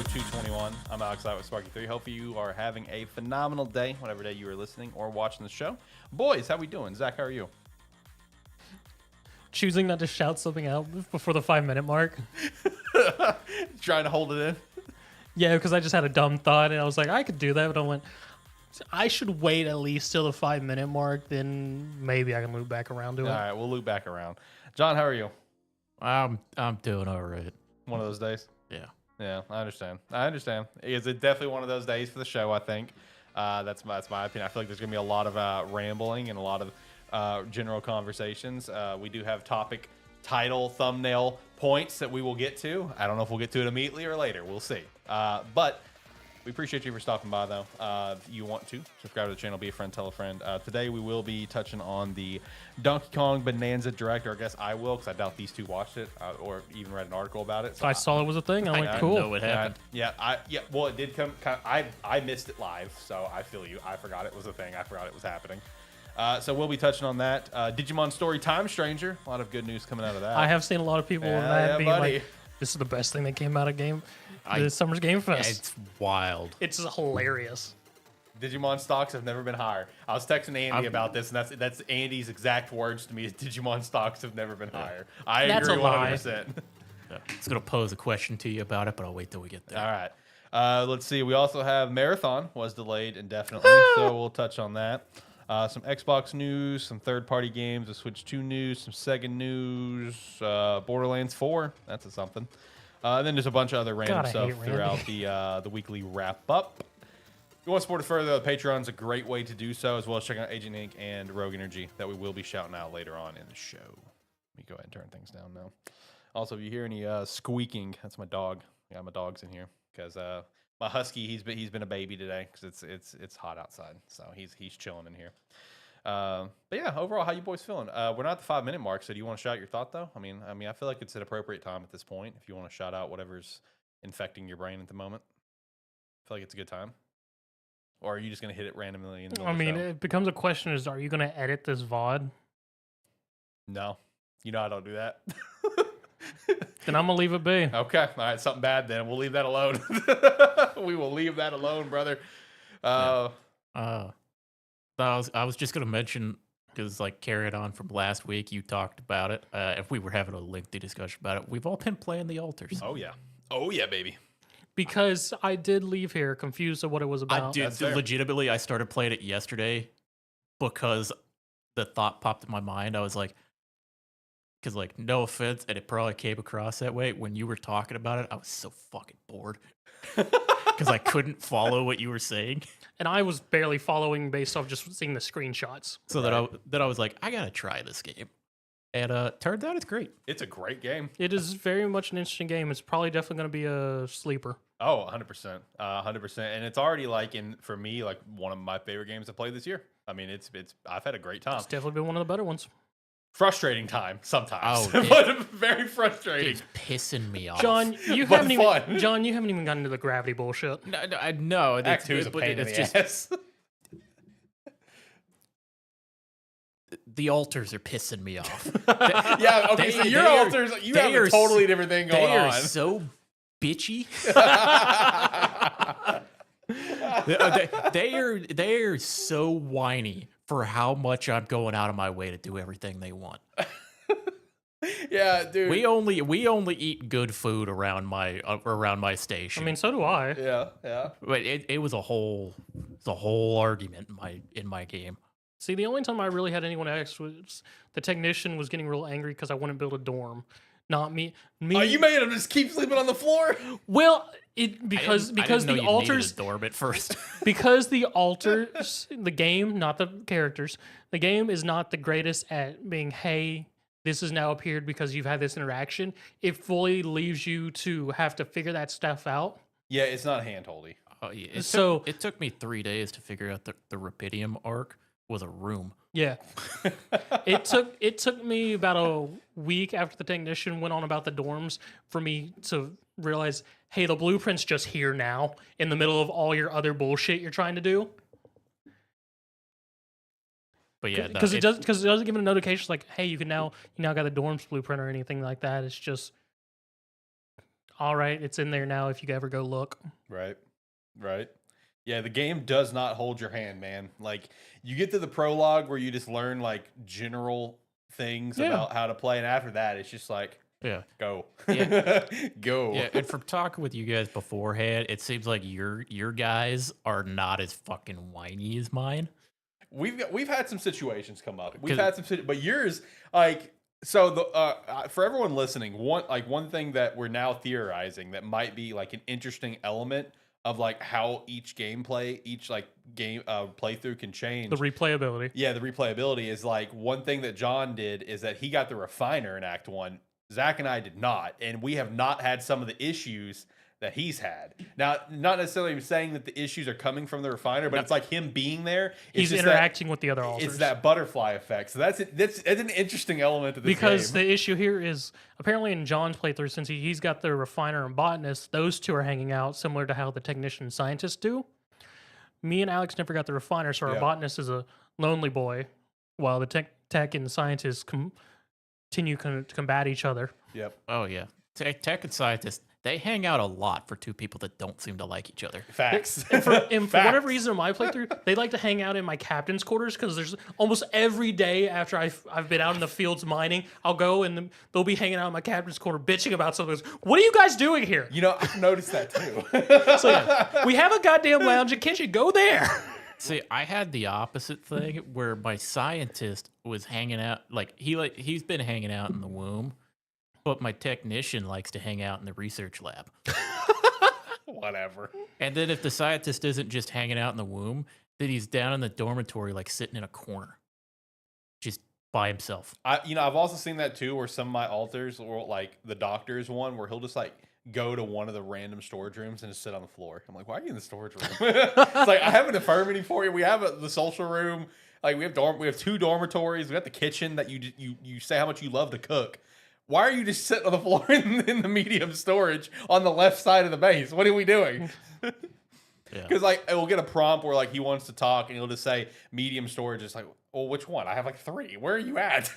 GS221. I'm Alex out with Sparky3. Hope you are having a phenomenal day, whatever day you are listening or watching the show. Boys, how we doing? Zach, how are you? Choosing not to shout something out before the 5-minute mark. Trying to hold it in? Yeah, because I just had a dumb thought, and I was like, I could do that, but I went, I should wait at least till the 5-minute mark, then maybe I can loop back around to it. All right, we'll loop back around. John, how are you? I'm doing all right. One of those days? Yeah. Yeah, I understand. It's definitely one of those days for the show, I think. That's my opinion. I feel like there's going to be a lot of rambling and a lot of general conversations. We do have topic, title, thumbnail points that we will get to. I don't know if we'll get to it immediately or later. We'll see. But we appreciate you for stopping by, though. If you want to, subscribe to the channel, be a friend, tell a friend. Today, we will be touching on the Donkey Kong Bananza Direct, or I guess I will, because I doubt these two watched it or even read an article about it. So I saw it was a thing. I went, cool. I know what happened. Well, it did come. I missed it live, so I feel you. I forgot it was a thing. I forgot it was happening. So we'll be touching on that. Digimon Story Time Stranger. A lot of good news coming out of that. I have seen a lot of people in that being buddy. like, this is the best thing that came out of this summer's Game Fest. It's wild. It's hilarious. Digimon stocks have never been higher. I was texting Andy about this, and that's Andy's exact words to me: is Digimon stocks have never been higher. I That's agree a lie. 100%. It's gonna pose a question to you about it, but I'll wait till we get there. All right. Let's see. We also have Marathon was delayed indefinitely, so we'll touch on that. Some Xbox news, some third-party games, a Switch 2 news, some Sega news, Borderlands 4. That's a something. And then there's a bunch of other random God, I stuff hate throughout the weekly wrap-up. If you want to support it further, Patreon's a great way to do so, as well as checking out Agent Inc. and Rogue Energy that we will be shouting out later on in the show. Let me go ahead and turn things down now. Also, if you hear any squeaking, that's my dog. Yeah, my dog's in here because my husky, he's been a baby today because it's hot outside, so he's chilling in here. But yeah, overall, how you boys feeling? We're not at the 5-minute mark, so do you want to shout your thought though? I mean, I feel like it's an appropriate time at this point if you want to shout out whatever's infecting your brain at the moment. I feel like it's a good time. Or are you just gonna hit it randomly in the middle of the show? It becomes a question: is are you going to edit this VOD? No, you know I don't do that. Then I'm gonna leave it be. Okay, all right, something bad then. We'll leave that alone. We will leave that alone, brother. I was just gonna mention, because like carrying on from last week, you talked about it. If we were having a lengthy discussion about it, we've all been playing the altars. Oh yeah, baby. Because I did leave here confused of what it was about. Legitimately, I started playing it yesterday because the thought popped in my mind. I was like, because like, no offense, and it probably came across that way when you were talking about it. I was so fucking bored because I couldn't follow what you were saying, And I was barely following based off just seeing the screenshots. so that I was like, I gotta try this game, and turned out it's great. It's a great game. It is very much an interesting game. It's probably definitely going to be a sleeper. Oh, 100%. 100%. And it's already for me, like one of my favorite games to play this year. I mean, I've had a great time. It's definitely been one of the better ones. Frustrating time sometimes, Oh, but very frustrating. It's pissing me off. John, you But haven't fun. even John, you haven't even gotten into the gravity bullshit. No, Act 2 is a but pain in it's the ass. the altars are pissing me off. Yeah, okay, so your altars, you have a totally different thing going They on. are so bitchy. they are so whiny for how much I'm going out of my way to do everything they want. Yeah, dude. We only eat good food around my station. I mean, so do I. Yeah. But it was a whole argument in my game. See, the only time I really had anyone ask was the technician was getting real angry because I wouldn't build a dorm. Not me. Oh, you made him just keep sleeping on the floor? Well, I because didn't know the you altars needed a dorm at first. because the altars, the game, not the characters, the game is not the greatest at being, hey, this has now appeared because you've had this interaction. It fully leaves you to have to figure that stuff out. Yeah, it's not handholdy. Oh, yeah. It took me 3 days to figure out the Rapidium arc was a room. Yeah. It took me about a week after the technician went on about the dorms for me to realize, hey, the blueprint's just here now in the middle of all your other bullshit you're trying to do. But yeah, because it doesn't give it a notification like, hey, you got the dorms blueprint or anything like that. It's just all right, it's in there now if you ever go look. Right. Yeah, the game does not hold your hand, man. Like, you get to the prologue where you just learn like general things Yeah. about how to play, and after that, it's just like, Yeah. go, Yeah. go. And from talking with you guys beforehand, it seems like your guys are not as fucking whiny as mine. We've had some situations come up. We've 'Cause- had some, but yours like so the for everyone listening, one thing that we're now theorizing that might be like an interesting element of like how each gameplay, each like game playthrough can change. The replayability. Yeah, the replayability is like one thing that John did is that he got the refiner in Act 1. Zach and I did not, and we have not had some of the issues that he's had. Now, not necessarily saying that the issues are coming from the refiner, but it's like him being there. He's interacting with the other alters. It's that butterfly effect. So that's an interesting element of this because game. the issue here is apparently in John's playthrough, since he's got the refiner and botanist, those two are hanging out similar to how the technician and scientists do. Me and Alex never got the refiner, so our Yeah. botanist is a lonely boy, while the tech and scientists continue to combat each other. Yep. Oh yeah, tech and scientists, they hang out a lot for two people that don't seem to like each other. Facts. And for whatever Facts. reason in my playthrough, they like to hang out in my captain's quarters because there's almost every day after I've been out in the fields mining, I'll go and they'll be hanging out in my captain's quarter bitching about something. What are you guys doing here? You know, I've noticed that too. So yeah, we have a goddamn lounge and can't you go there? See, I had the opposite thing where my scientist was hanging out, he's been hanging out in the womb, but my technician likes to hang out in the research lab. Whatever. And then if the scientist isn't just hanging out in the womb, then he's down in the dormitory, like sitting in a corner, just by himself. I've also seen that too, where some of my alters, or like the doctor's one, where he'll just like go to one of the random storage rooms and just sit on the floor. I'm like, why are you in the storage room? It's like, I have an infirmary for you. We have the social room. Like we have two dormitories. We got the kitchen that you say how much you love to cook. Why are you just sitting on the floor in the medium storage on the left side of the base? What are we doing? Because like we'll get a prompt where like he wants to talk and he'll just say medium storage. It's like, well, which one? I have like 3. Where are you at?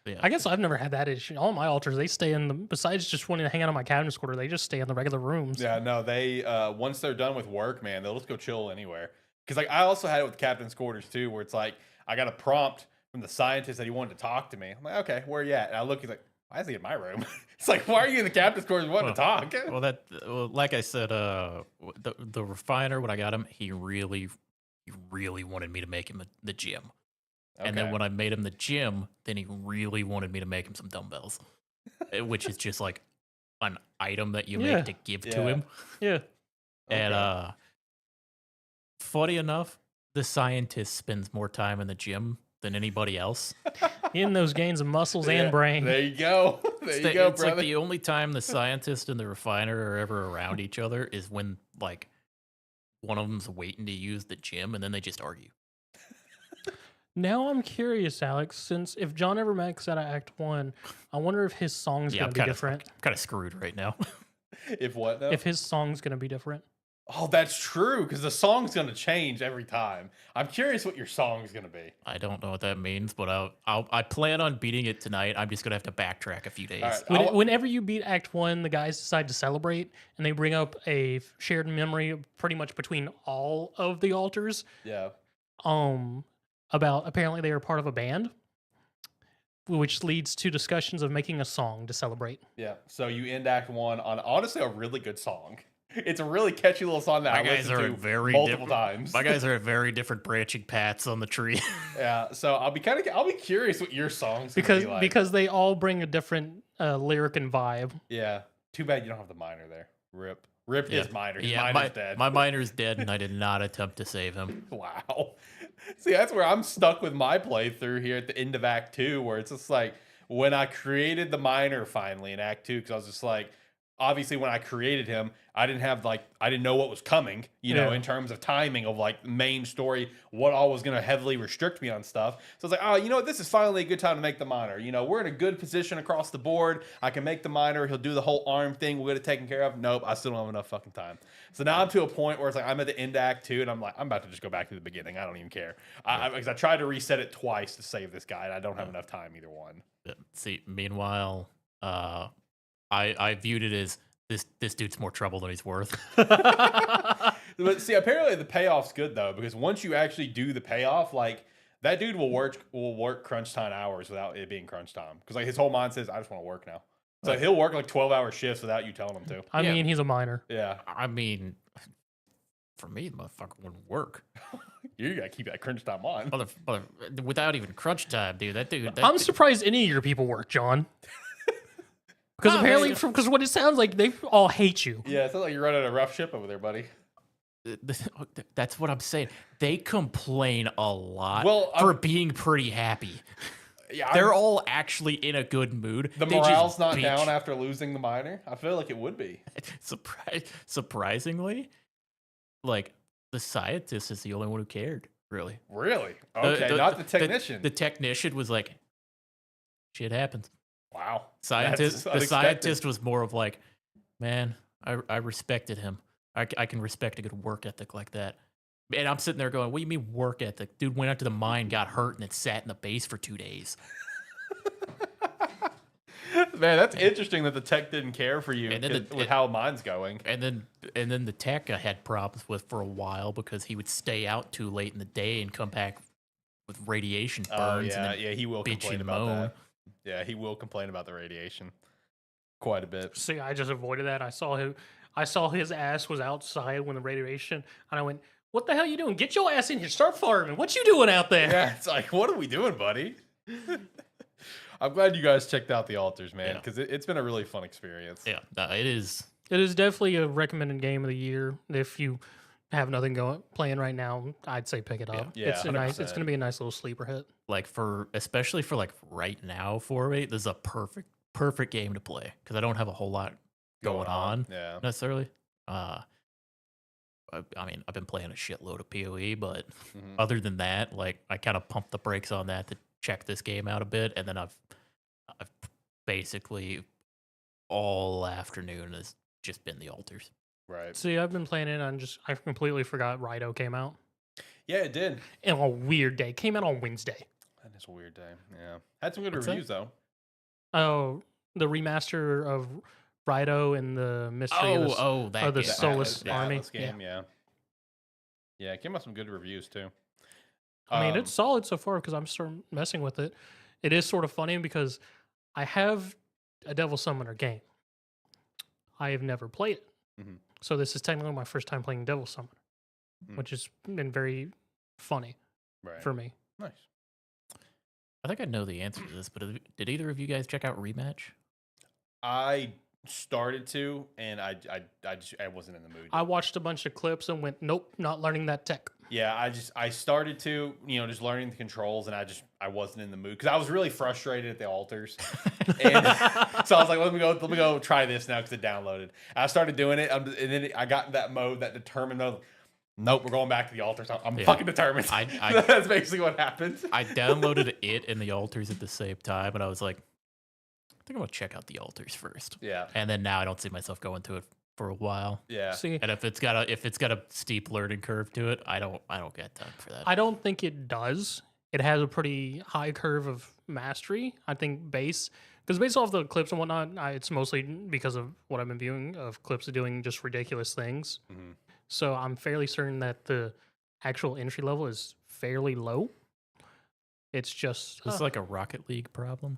Yeah. I guess I've never had that issue. All my alters, they stay in the, besides just wanting to hang out in my cabin's quarter, they just stay in the regular rooms. Yeah, no, they once they're done with work, man, they'll just go chill anywhere. Because like I also had it with captain's quarters too, where it's like I got a prompt from the scientist that he wanted to talk to me. I'm like, okay, where are you at? And I look, he's like, why is he in my room? It's like, why are you in the captain's quarters wanting to talk? Well, like I said, the refiner, when I got him, he really wanted me to make him the gym. And then Okay. when I made him the gym, then he really wanted me to make him some dumbbells, which is just like an item that you Yeah. make to give to Yeah. him. Yeah. And funny enough, the scientist spends more time in the gym than anybody else. In those gains of muscles Yeah, and brain. There you go. There It's you go, it's brother. like the only time the scientist and the refiner are ever around each other is when like one of them's waiting to use the gym and then they just argue. Now I'm curious, Alex, since if John ever makes out of Act 1, I wonder if his song's Yeah, going I'm to be different. kind of screwed right now. If what though? If his song's going to be different. Oh, that's true, because the song's gonna change every time. I'm curious what your song's gonna be. I don't know what that means, but I plan on beating it tonight. I'm just gonna have to backtrack a few days. All right. Whenever you beat Act 1, the guys decide to celebrate, and they bring up a shared memory pretty much between all of the alters Yeah. about apparently they are part of a band, which leads to discussions of making a song to celebrate. Yeah. So you end Act 1 on honestly a really good song. It's a really catchy little song that My I guys listened are to at very multiple different- times. My guys are at very different branching paths on the tree. Yeah. So I'll be curious what your song's gonna Because be like. because they all bring a different lyric and vibe. Yeah. Too bad you don't have the minor there. Rip. Rip Yeah. his minor. His Yeah, minor's dead. my miner's dead, and I did not attempt to save him. Wow. See, that's where I'm stuck with my playthrough here at the end of Act 2, where it's just like when I created the minor finally in Act 2, because I was just like, obviously when I created him, I didn't know what was coming, Yeah. in terms of timing of like main story, what all was going to heavily restrict me on stuff. So I was like, oh, you know what? This is finally a good time to make the minor. We're in a good position across the board. I can make the minor. He'll do the whole arm thing. We'll get it taken care of. Nope. I still don't have enough fucking time. So now I'm to a point where it's like, I'm at the end of Act 2 and I'm like, I'm about to just go back to the beginning. I don't even care. Because I tried to reset it twice to save this guy and I don't have enough time either one. See, meanwhile, I viewed it as this dude's more trouble than he's worth. But see, apparently the payoff's good though, because once you actually do the payoff, like that dude will work crunch time hours without it being crunch time. Because like his whole mind says, I just want to work now. So he'll work like 12-hour shifts without you telling him to. I Yeah. mean, he's a minor. Yeah. I mean, for me, the motherfucker wouldn't work. You gotta keep that crunch time on. Without even crunch time, dude. That dude. I'm surprised any of your people work, John. Because Nah, apparently, man. because what it sounds like, they all hate you. Yeah, it sounds like you're running a rough ship over there, buddy. That's what I'm saying. They complain a lot Well, for being pretty happy. Yeah, They're all actually in a good mood. the They just morale's not bitch. down after losing the minor. I feel like it would be. Surprisingly, like the scientist is the only one who cared. Really? Really? Okay, not the technician. The technician was like, "Shit happens." Wow. Scientist. That's The scientist was more of like, "Man, I respected him. I can respect a good work ethic like that." And I'm sitting there going, "What do you mean work ethic? Dude went out to the mine, got hurt, and then sat in the base for 2 days." Man, that's interesting that the tech didn't care for you And then with how mine's going. And then the tech I had problems with for a while because he would stay out too late in the day and come back with radiation burns. Oh, and yeah, then yeah, he will bitch complain and about moan. that. Yeah, he will complain about the radiation quite a bit. See, I just avoided that. I saw his ass was outside when the radiation, and I went, "What the hell you doing? Get your ass in here. Start farming. What you doing out there?" Yeah, it's like, what are we doing, buddy? I'm glad you guys checked out the altars, man, Yeah. because it's been a really fun experience. Yeah, no, it is. It is definitely a recommended game of the year. If you have nothing playing right now, I'd say pick it up. Yeah, It's a nice. It's 100%. going to be a nice little sleeper hit. Like especially for like right now for me, this is a perfect game to play because I don't have a whole lot going on Yeah. necessarily. I mean, I've been playing a shitload of PoE, but Mhm. other than that, like I kind of pumped the brakes on that to check this game out a bit, and then I've basically all afternoon has just been the altars. Right. See, I've been playing it. I completely forgot Rido came out. Yeah, it did. And a weird day. Came out on Wednesday. That is a weird day. Yeah. Had some good What's that? reviews, though. Oh, the remaster of Rido and the Mystery of the, that of the game. Soulless the Army. Atlas game, yeah. Yeah, it came out some good reviews, too. I mean, it's solid so far because I'm still messing with it. It is sort of funny because I have a Devil Summoner game. I have never played it. Mhm. So this is technically my first time playing Devil Summoner, which has been very funny right. for me. Nice. I think I know the answer to this, but did either of you guys check out Rematch? I started to, and I wasn't in the mood. I watched a bunch of clips and went, nope, not learning that tech. Yeah, I started to, just learning the controls, and I wasn't in the mood because I was really frustrated at the altars, and so I was like, let me go try this now because it downloaded. I started doing it, and then I got in that mode, that determined mode. Nope, we're going back to the altars. I'm fucking determined. That's basically what happened. I downloaded it and the altars at the same time, and I was like, I think I'm gonna check out the altars first. Yeah, And then now I don't see myself going to it for a while. yeah. See, And if it's got a steep learning curve to it, I don't get time for that. I don't think it does. It has a pretty high curve of mastery. I think because based off the clips and whatnot, it's mostly because of what I've been viewing of clips of doing just ridiculous things. Mhm. So I'm fairly certain that the actual entry level is fairly low. It's just This is like a Rocket League problem.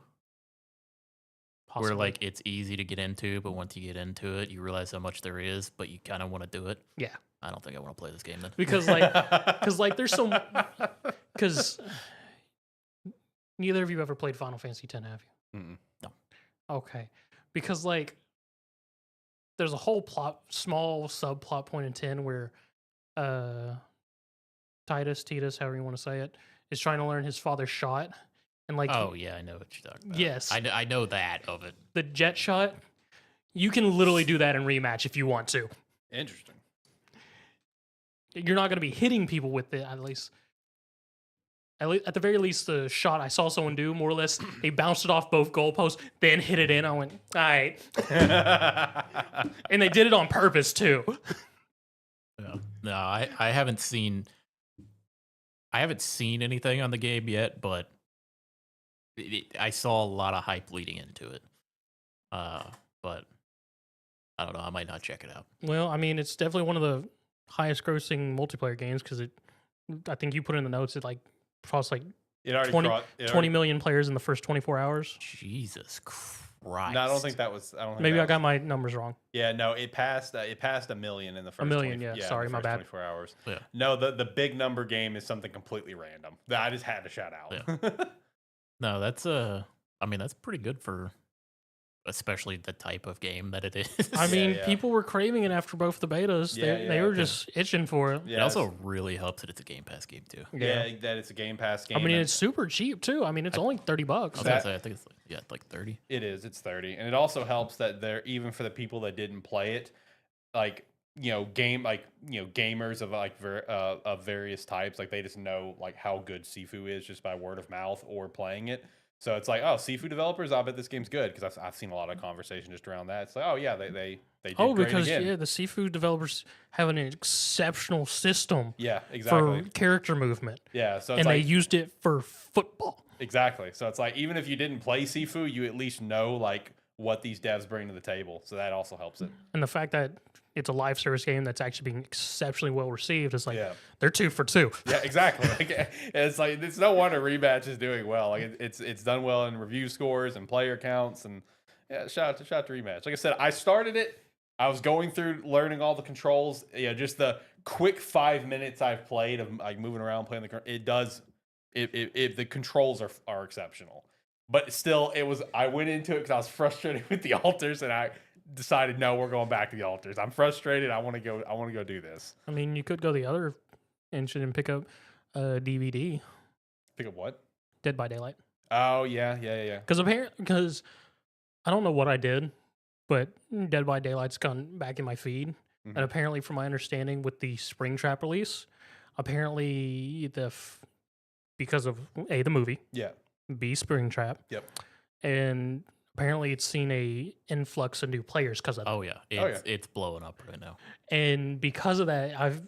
Where possibly. like it's easy to get into, but once you get into it, you realize how much there is, but you kind of want to do it. Yeah. I don't think I want to play this game then. because there's some because neither of you ever played Final Fantasy X, have you? Mm-mm. No. Okay, because like there's a whole small subplot point in 10 where Titus, however you want to say it, is trying to learn his father's shot, and like Oh yeah, I know what you're talking about. Yes. I know that of it. the jet shot, you can literally do that in rematch if you want to. Interesting. You're not going to be hitting people with it, at least. At the very least, the shot I saw someone do, more or less, they bounced it off both goalposts, then hit it in. I went, all right. And they did it on purpose, too. Yeah. No, I haven't seen anything on the game yet, but I saw a lot of hype leading into it. but I don't know. I might not check it out. Well, I mean, it's definitely one of the highest grossing multiplayer games because I think you put in the notes, it like cost like It already 20 million players in the first 24 hours. Jesus Christ. No, I don't think that was. I don't think Maybe that I got my numbers wrong. Yeah, no, it passed a million in the first. Million, 20, yeah. in Sorry, the my first bad. 24 hours. Yeah. No, the big number game is something completely random that I just had to shout out. Yeah. No, that's I mean, that's pretty good for especially the type of game that it is. I mean, yeah. people were craving it after both the betas. They were just itching for it. Yeah, it also really helps that it's a Game Pass game too. Yeah, that it's a Game Pass game. I mean, it's super cheap too. I mean, it's only $30. I was gonna say, I think it's like 30. It is. It's 30, and it also helps that they're even for the people that didn't play it, like gamers of of various types, like they just know like how good Sifu is just by word of mouth or playing it. So it's like, oh, Sifu developers, I bet this game's good because I've seen a lot of conversation just around that. It's like, oh yeah, they did great because again. the Seafood developers have an exceptional system. Yeah, exactly. For character movement. Yeah, so it's and like, they used it for football. Exactly. So it's like even if you didn't play Sifu, you at least know like what these devs bring to the table. So that also helps it. And the fact that it's a live service game that's actually being exceptionally well received is like they're 2 for 2. Yeah, exactly. It's no wonder Rematch is doing well. Like it's done well in review scores and player counts, and yeah, shout out to Rematch. Like I said, I started it. I was going through learning all the controls. Just the quick 5 minutes I've played of like moving around playing the controls are exceptional. But still, I went into it because I was frustrated with the altars, and I decided, no, we're going back to the altars. I'm frustrated. I want to go do this. I mean, you could go the other engine and pick up a DVD. Pick up what? Dead by Daylight. Oh yeah. Because I don't know what I did, but Dead by Daylight's gone back in my feed, and apparently, from my understanding, with the Springtrap release, apparently because of the movie, B Springtrap, and apparently it's seen a influx of new players because of that. Oh yeah, it's blowing up right now. And because of that, I've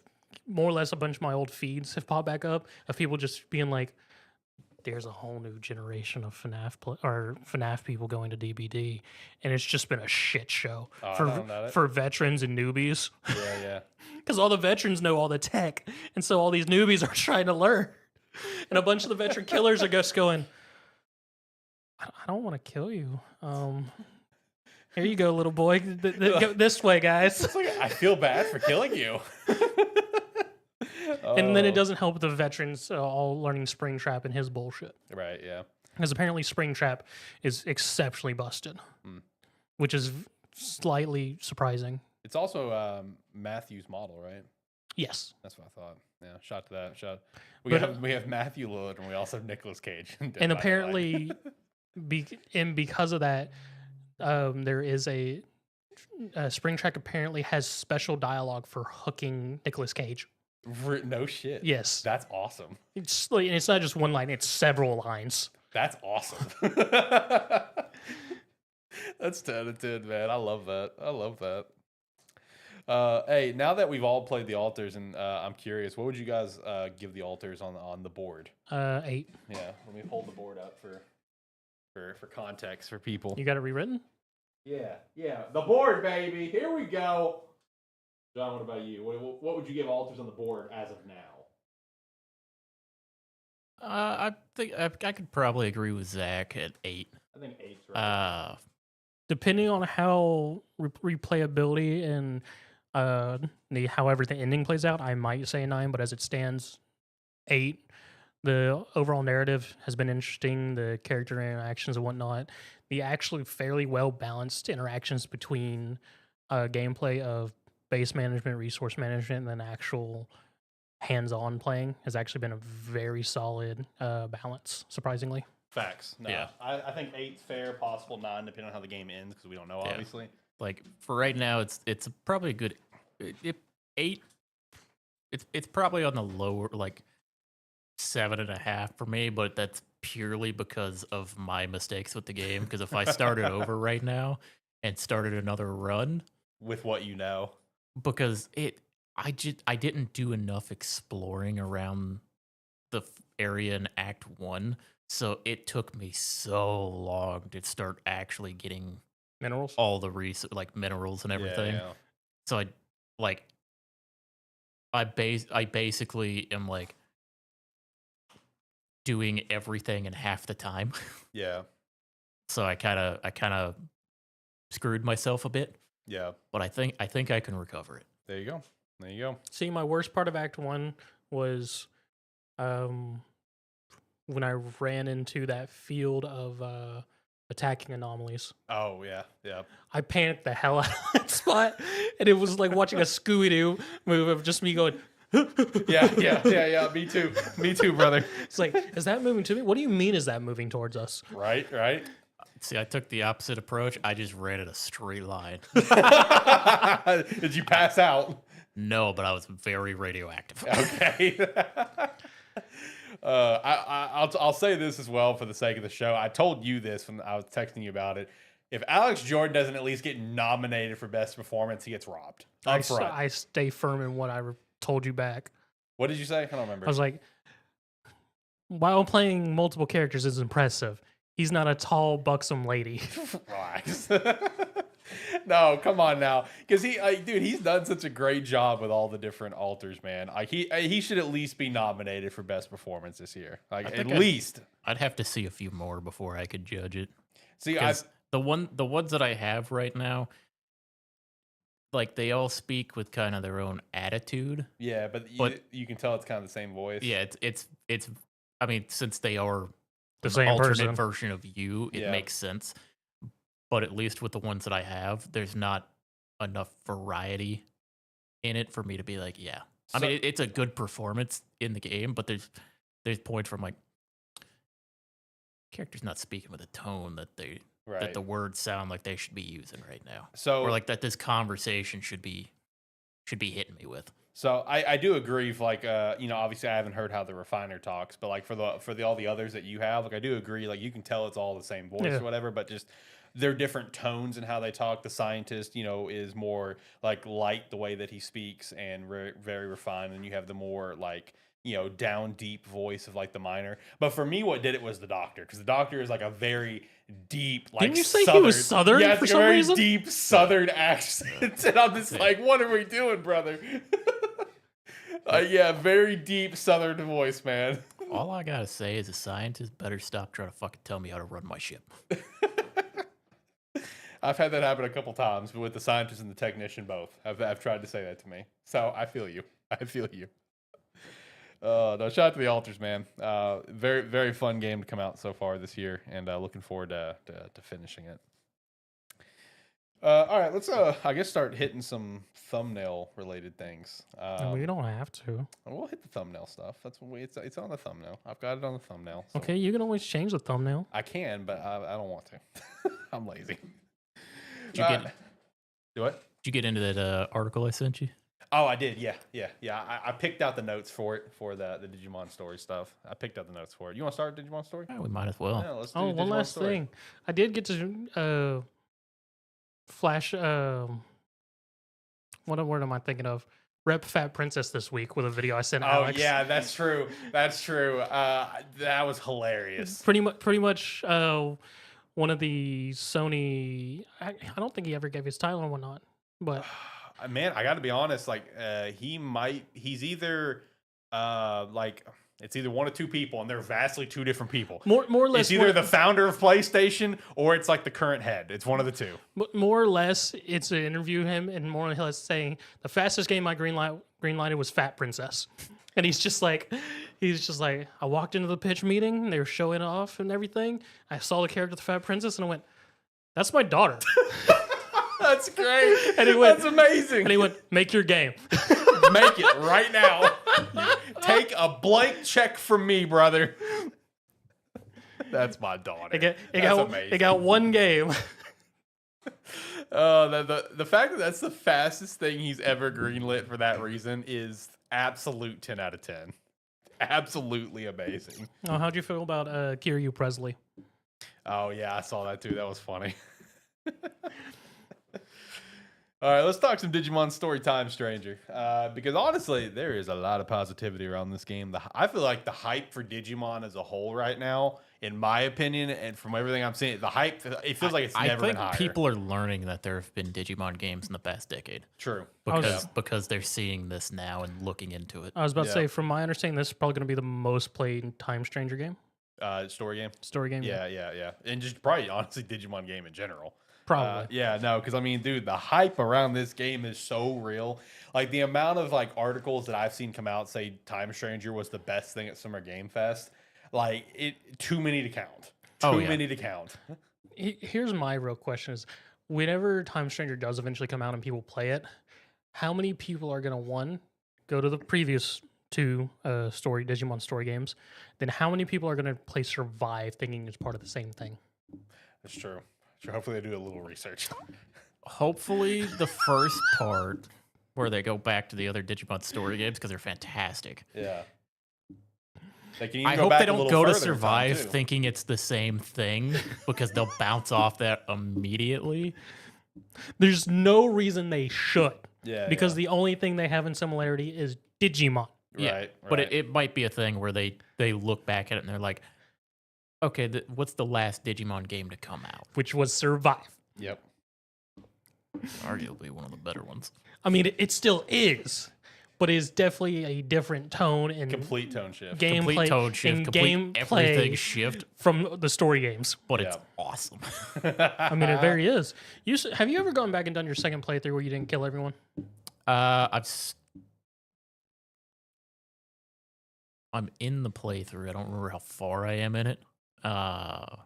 more or less a bunch of my old feeds have popped back up of people just being like, there's a whole new generation of FNAF people going to DBD, and it's just been a shit show for veterans and newbies. Yeah. Because all the veterans know all the tech, and so all these newbies are trying to learn. And a bunch of the veteran killers are just going, I don't want to kill you. Here you go, little boy. Go this way, guys. I feel bad for killing you. And then it doesn't help the veterans all learning Springtrap and his bullshit. Right, yeah. Because apparently Springtrap is exceptionally busted, which is slightly surprising. It's also Matthew's model, right? Yes. That's what I thought. Yeah, shot to that. We have Matthew Lillard, and we also have Nicolas Cage. And apparently, because of that, there is a Springtrap apparently has special dialogue for hooking Nicolas Cage. No shit. Yes. That's awesome. It's not just one line, it's several lines. That's awesome. That's 10 out of 10, man. I love that. Hey, now that we've all played the altars, and I'm curious, what would you guys give the altars on the board? 8. Yeah, let me hold the board up for context for people. You got it rewritten? Yeah, the board, baby. Here we go. John, what about you? What would you give altars on the board as of now? I think I could probably agree with Zach at 8. I think 8's right. Depending on how replayability and however the ending plays out, I might say 9, but as it stands, 8. The overall narrative has been interesting, the character interactions and whatnot. The actually fairly well balanced interactions between gameplay of base management, resource management, and then actual hands-on playing has actually been a very solid balance, surprisingly. Facts. No, yeah. I think 8's fair, possible 9, depending on how the game ends, because we don't know, obviously. Like, for right now, it's probably a good... 8, it's probably on the lower, like, 7.5 for me, but that's purely because of my mistakes with the game, because if I started over right now and started another run... With what you know. Because I didn't do enough exploring around the area in Act 1, so it took me so long to start actually getting Minerals. all the like minerals and everything. Yeah. So I basically am like doing everything in half the time. Yeah. So I kind of screwed myself a bit, Yeah. but I think I can recover it. There you go. There you go. See, my worst part of Act 1 was when I ran into that field of attacking anomalies. Oh yeah. Yeah. I panicked the hell out of that spot, and it was like watching a Scooby-Doo move of just me going. Yeah. Me too, brother. It's like, is that moving to me? What do you mean? Is that moving towards us? Right. See, I took the opposite approach. I just ran in a straight line. Did you pass out? No, but I was very radioactive. Okay. I'll say this as well for the sake of the show. I told you this when I was texting you about it. If Alex Jordan doesn't at least get nominated for best performance, he gets robbed. I stay firm in what I told you back. What did you say? I don't remember. I was like, while playing multiple characters is impressive, he's not a tall, buxom lady. Relax. No, come on now, because he's done such a great job with all the different alters, man. Like he should at least be nominated for best performance this year. Like at least. I'd have to see a few more before I could judge it. See, the ones that I have right now, like they all speak with kind of their own attitude. Yeah, but you can tell it's kind of the same voice. Yeah, it's. I mean, since they are The an same alternate person. version of you, it makes sense. But at least with the ones that I have, there's not enough variety in it for me to be like, yeah. I mean, it's a good performance in the game, but there's points from like characters not speaking with a tone that that the words sound like they should be using right now. So, or like that this conversation should be hitting me with. So I do agree. Like obviously I haven't heard how the refiner talks, but like for all the others that you have, like I do agree. Like you can tell it's all the same voice or whatever, but just they're different tones in how they talk. The scientist, is more like light the way that he speaks and very refined, and you have the more like down deep voice of like the miner. But for me, what did it was the doctor, because the doctor is like a very deep, like Didn't you say southern, he was Southern yeah, for it's some like a very reason? deep Southern accent, and I'm just like, what are we doing, brother? Yeah, very deep Southern voice, man. All I gotta say is a scientist better stop trying to fucking tell me how to run my ship. I've had that happen a couple times with the scientist and the technician both. I've tried to say that to me. So I feel you. No, shout out to the alters, man. Very, very fun game to come out so far this year, and looking forward to finishing it. All right, let's I guess start hitting some thumbnail related things. We don't have to. We'll hit the thumbnail stuff. That's what it's on the thumbnail. I've got it on the thumbnail. So Okay, you can always change the thumbnail. I can, but I don't want to. I'm lazy. Did you get? Do what? Did you get into that article I sent you? Oh, I did. Yeah. I picked out the notes for it for the Digimon Story stuff. I picked out the notes for it. You want to start Digimon Story? Yeah, we might as well. Yeah, let's do One Digimon last Story. thing. I did get to flash. What word am I thinking of? Rep Fat Princess this week with a video I sent Alex. Oh yeah, that's true. That's true. That was hilarious. Pretty much. One of the Sony. I don't think he ever gave his title or whatnot, but Man, I got to be honest. Like, he's either, like, it's either one of two people, and they're vastly two different people. more or less, It's either the founder of PlayStation or it's like the current head. It's one of the two. more or less, it's an interview of him, and more or less saying the fastest game I greenlighted was Fat Princess, and he's just like, I walked into the pitch meeting, and they were showing off and everything. I saw the character, the Fat Princess, and I went, "That's my daughter." That's great. And he went, that's amazing. And he went, "Make your game." Make it right now. Take a blank check from me, brother. That's my daughter. It got one game. The fact that that's the fastest thing he's ever greenlit for that reason is absolute 10 out of 10. Absolutely amazing. Oh, how'd you feel about Kiryu Presley? Oh yeah, I saw that too. That was funny. All right, let's talk some Digimon Story Time Stranger. Because honestly, there is a lot of positivity around this game. I feel like the hype for Digimon as a whole right now in my opinion, and from everything I'm seeing, the hype, it feels like it's never been higher. I think people are learning that there have been Digimon games in the past decade. True. Because they're seeing this now and looking into it. I was about to say, from my understanding, this is probably going to be the most played Time Stranger game. Story game. Story game. Yeah. And just probably, honestly, Digimon game in general. Probably. Because I mean, dude, the hype around this game is so real. Like the amount of like articles that I've seen come out say Time Stranger was the best thing at Summer Game Fest. Like too many to count. Too many to count. Here's my real question: is whenever Time Stranger does eventually come out and people play it, how many people are gonna go to the previous two Digimon story games? Then how many people are gonna play Survive thinking it's part of the same thing? That's true. Sure, hopefully they do a little research. Hopefully the first part where they go back to the other Digimon story games because they're fantastic. Yeah. I hope they don't go to Survive thinking it's the same thing because they'll bounce off that immediately. There's no reason they should. Yeah. Because the only thing they have in similarity is Digimon. Yeah. But it might be a thing where they look back at it and they're like, okay, what's the last Digimon game to come out? Which was Survive. Yep. Arguably one of the better ones. I mean, it still is, but it is definitely a different tone and complete tone shift. Complete tone shift. Complete everything shift from the story games. But it's awesome. I mean, it very is. Have you ever gone back and done your second playthrough where you didn't kill everyone? I'm in the playthrough. I don't remember how far I am in it. But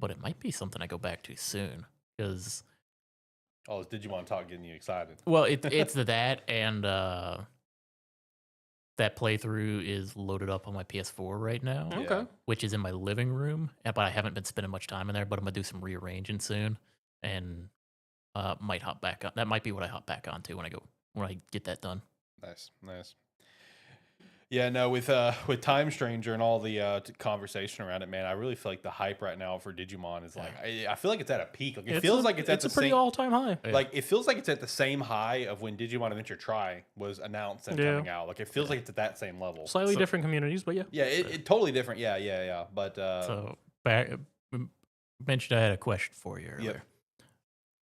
it might be something I go back to soon because is Digimon talk getting you excited? Well, it's that and that playthrough is loaded up on my PS4 right now. Okay. Which is in my living room, but I haven't been spending much time in there. But I'm gonna do some rearranging soon, and might hop back on. That might be what I hop back onto when I get that done. Nice. Yeah, no, with Time Stranger and all the conversation around it, man, I really feel like the hype right now for Digimon is like, I feel like it's at a peak. Like it feels like it's at the pretty all-time high. Like it feels like it's at the same high of when Digimon Adventure Tri was announced and coming out. Like it feels like it's at that same level. Slightly different communities, but yeah. Yeah, it totally different. Yeah. But so back mentioned I had a question for you earlier. Yep.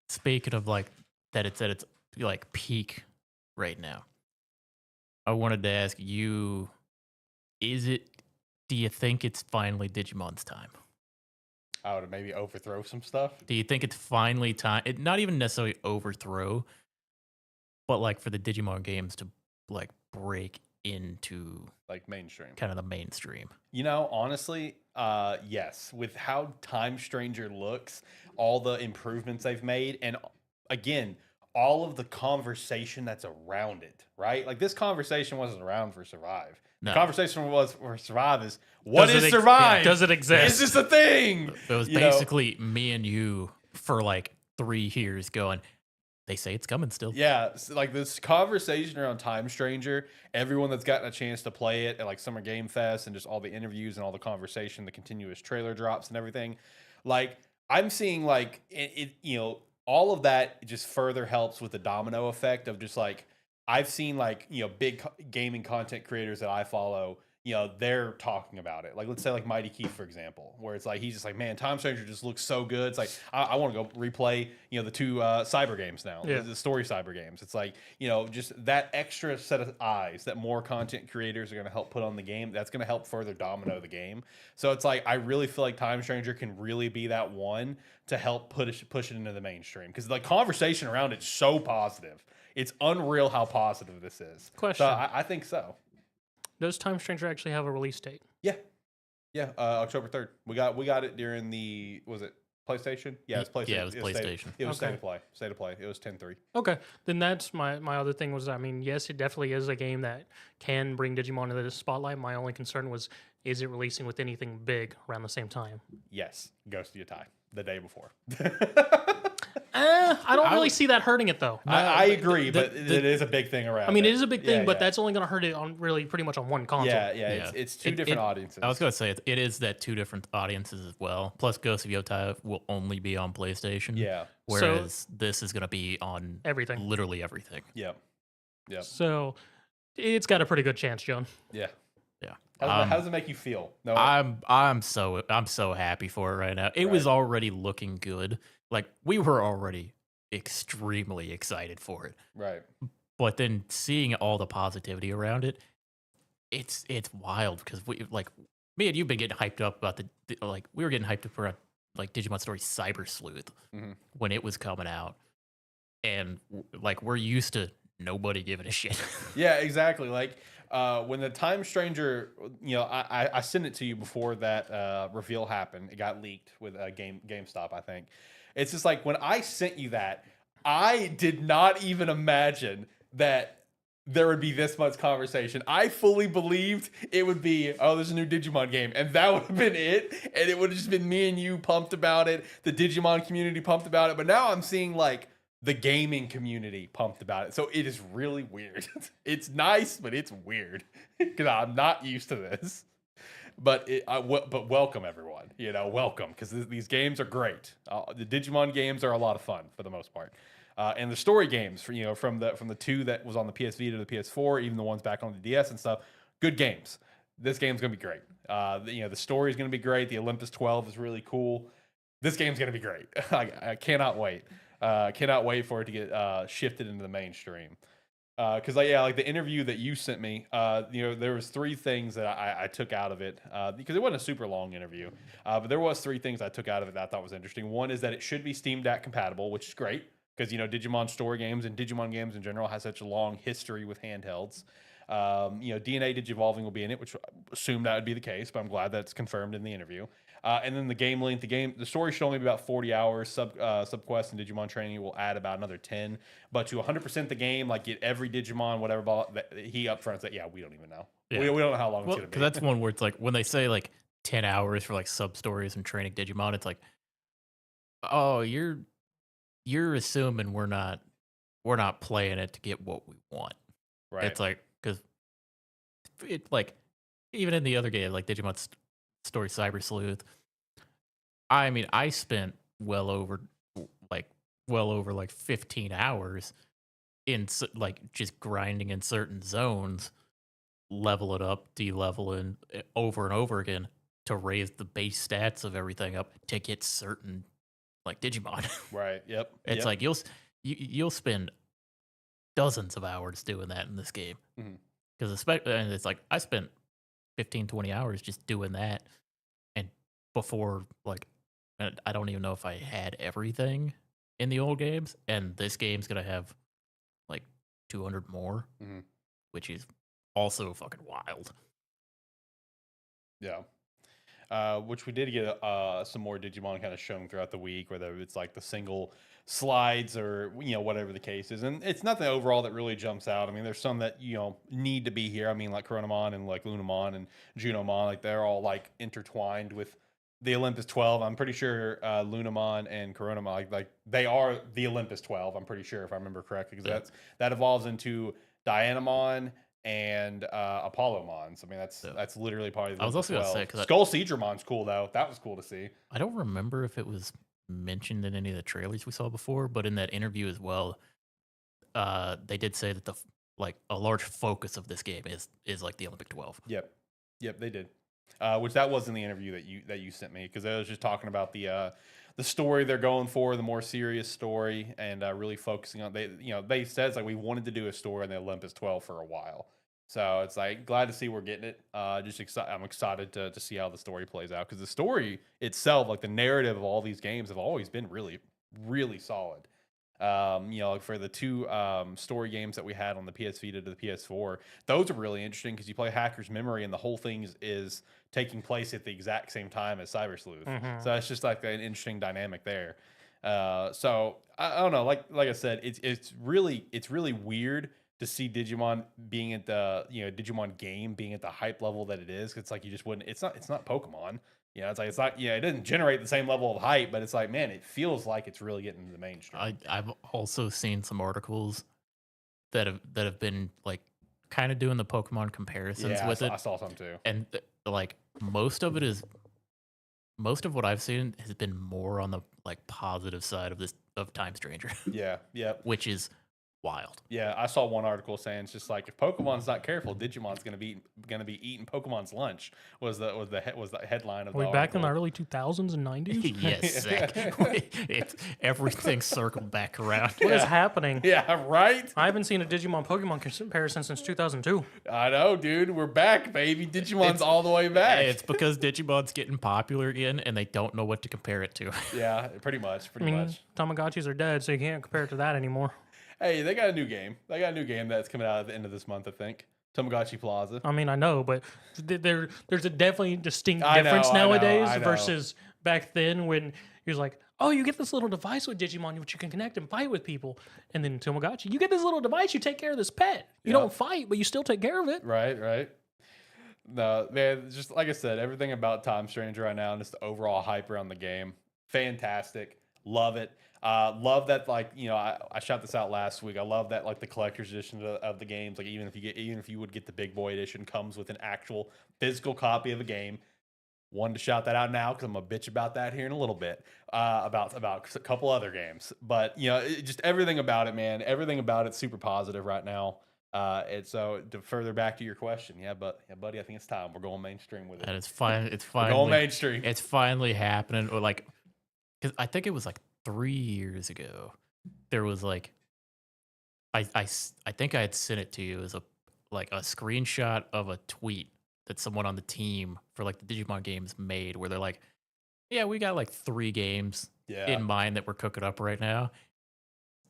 Speaking of like that, it's at its like peak right now. I wanted to ask you, do you think it's finally Digimon's time? I would maybe overthrow some stuff. Do you think it's finally time? Not even necessarily overthrow, but like for the Digimon games to like break into like mainstream, kind of the mainstream. You know, honestly, yes. With how Time Stranger looks, all the improvements they've made, and again, all of the conversation that's around it, right? Like this conversation wasn't around for Survive. No. The conversation was for Survive is, what is Survive? Does it exist? Is this a thing? It was basically me and you for like 3 years going, they say it's coming still. Yeah, so like this conversation around Time Stranger, everyone that's gotten a chance to play it at like Summer Game Fest and just all the interviews and all the conversation, the continuous trailer drops and everything, like I'm seeing like it you know, all of that just further helps with the domino effect of just like, I've seen like, you know, big gaming content creators that I follow, you know, they're talking about it. Like, let's say like Mighty Keith, for example, where it's like, he's just like, man, Time Stranger just looks so good. It's like, I want to go replay, you know, the 2 cyber games now, the story cyber games. It's like, you know, just that extra set of eyes that more content creators are going to help put on the game. That's going to help further domino the game. So it's like, I really feel like Time Stranger can really be that one to help push it into the mainstream. Because the conversation around it's so positive. It's unreal how positive this is. Question. So I think so. Does Time Stranger actually have a release date? Yeah. October 3rd. We got it during the, was it PlayStation? Yeah, it was PlayStation. Yeah, it was PlayStation. It was State of Play. State of Play. It was 10/3. Okay, then that's my other thing was, I mean, yes, it definitely is a game that can bring Digimon into the spotlight. My only concern was, is it releasing with anything big around the same time? Yes, Ghost of Yatai, the day before. I don't really see that hurting it though. I agree, but it is a big thing around. I mean, it is a big thing, but that's only going to hurt it on really pretty much on one console. Yeah. It's two different audiences. I was going to say it is that 2 different audiences as well. Plus, Ghost of Yotai will only be on PlayStation. Yeah. Whereas this is going to be on everything, literally everything. Yep. So it's got a pretty good chance, John. Yeah. Yeah. How does it make you feel? No, I'm so happy for it right now. It was already looking good. Like we were already extremely excited for it. right. But then seeing all the positivity around it, it's wild because we like me and you've been getting hyped up about like we were getting hyped up for like Digimon Story Cyber Sleuth when it was coming out, and like we're used to nobody giving a shit. Yeah, exactly. Like when the Time Stranger, I sent it to you before that reveal happened. It got leaked with GameStop, I think. It's just like when I sent you that, I did not even imagine that there would be this much conversation. I fully believed it would be, oh, there's a new Digimon game, and that would have been it. And it would have just been me and you pumped about it, the Digimon community pumped about it. But now I'm seeing like the gaming community pumped about it. So it is really weird. It's nice, but it's weird because I'm not used to this. But but welcome everyone. Welcome because these games are great. The Digimon games are a lot of fun for the most part. And the story games from the two that was on the PS Vita to the PS4, even the ones back on the DS and stuff, good games. This game's gonna be great. The story is gonna be great. The Olympus 12 is really cool. This game's gonna be great. I cannot wait. Cannot wait for it to get shifted into the mainstream. Because like the interview that you sent me, there was three things that I took out of it because it wasn't a super long interview, but there was three things I took out of it that I thought was interesting. One is that it should be Steam Deck compatible, which is great because Digimon story games and Digimon games in general has such a long history with handhelds. DNA Digivolving will be in it, which I assumed that would be the case, but I'm glad that's confirmed in the interview. And then the game length, the story should only be about 40 hours. Subquest and Digimon training will add about another 10. But to 100% the game, like get every Digimon, whatever, he up front said, yeah, we don't even know. Yeah. We don't know how long it's going to be. Because that's one where it's like when they say like 10 hours for like sub stories and training Digimon, it's like, oh, you're assuming we're not playing it to get what we want. Right. It's like because it like even in the other game like Digimon Story Cyber Sleuth. I mean, I spent well over 15 hours in like just grinding in certain zones, level it up, de-leveling over and over again to raise the base stats of everything up to get certain like Digimon. Right. Yep. It's like you'll spend dozens of hours doing that in this game. Because and it's like I spent 15, 20 hours just doing that. And before, like, I don't even know if I had everything in the old games. And this game's going to have like 200 more, which is also fucking wild. Yeah. Which we did get some more Digimon kind of shown throughout the week, whether it's like the single slides or whatever the case is, and it's nothing overall that really jumps out. I mean, there's some that need to be here. I mean, like Coronamon and like Lunamon and Junomon, like they're all like intertwined with the Olympus 12. I'm pretty sure Lunamon and Coronamon like they are the Olympus 12. I'm pretty sure if I remember correctly, because that evolves into Dianamon and Apollomons. I mean, that's literally part of the I was also going to say, Skull Seedramon's cool though. That was cool to see. I don't remember if it was mentioned in any of the trailers we saw before, but in that interview as well, they did say that a large focus of this game is like the Olympic 12. Yep, they did. Which that was in the interview that you sent me, because I was just talking about the story they're going for, the more serious story, and really focusing on they said it's like we wanted to do a story on the Olympus 12 for a while. So it's like glad to see we're getting it. I'm excited to see how the story plays out, because the story itself, like the narrative of all these games, have always been really, really solid. Like for the two story games that we had on the PS Vita to the PS4, those are really interesting because you play Hacker's Memory and the whole thing is taking place at the exact same time as Cyber Sleuth. So it's just like an interesting dynamic there. So I don't know. Like I said, it's really weird to see Digimon being at the Digimon game being at the hype level that it is. It's like you just wouldn't. It's not Pokemon. It's not. It doesn't generate the same level of hype, but it's like, man, it feels like it's really getting to the mainstream. I've also seen some articles that have been like kind of doing the Pokemon comparisons with it. I saw some too. And like most of what I've seen has been more on the like positive side of Time Stranger. Yeah. Which is wild. Yeah, I saw one article saying it's just like if Pokemon's not careful, Digimon's gonna be eating Pokemon's lunch. Was the headline of Are we the back in the article. early 2000s and 90s? Yes, Zach. Everything circled back around. What is happening? Yeah, right. I haven't seen a Digimon Pokemon comparison since 2002. I know, dude. We're back, baby. Digimon's all the way back. It's because Digimon's getting popular again, and they don't know what to compare it to. Yeah, pretty much. I mean, Tamagotchis are dead, so you can't compare it to that anymore. Hey, they got a new game. They got a new game that's coming out at the end of this month, I think. Tamagotchi Plaza. I mean, I know, but there's a definitely distinct I know, difference I know, nowadays I know. versus back then when you're like, oh, you get this little device with Digimon which you can connect and fight with people. And then Tamagotchi, you get this little device, you take care of this pet. You Yeah. don't fight, but you still take care of it. Right. No, man, just like I said, everything about Time Stranger right now and just the overall hype around the game. Fantastic. Love it. Love that, like, you know, I shot this out last week. I love that, like, the collector's edition of the games, like, even if you would get the big boy edition, comes with an actual physical copy of a game. Wanted to shout that out now because I'm gonna bitch about that here in a little bit, about a couple other games. But you know, just everything about it, man. Everything about it's super positive right now. And so to further back to your question, buddy, I think it's time we're going mainstream with it. And it's fine. It's We're fine. going mainstream. It's finally happening. Or like, because I think it was like 3 years ago. There was like, I think I had sent it to you as a screenshot of a tweet that someone on the team for like the Digimon games made, where they're like, yeah, we got like 3 games in mind that we're cooking up right now.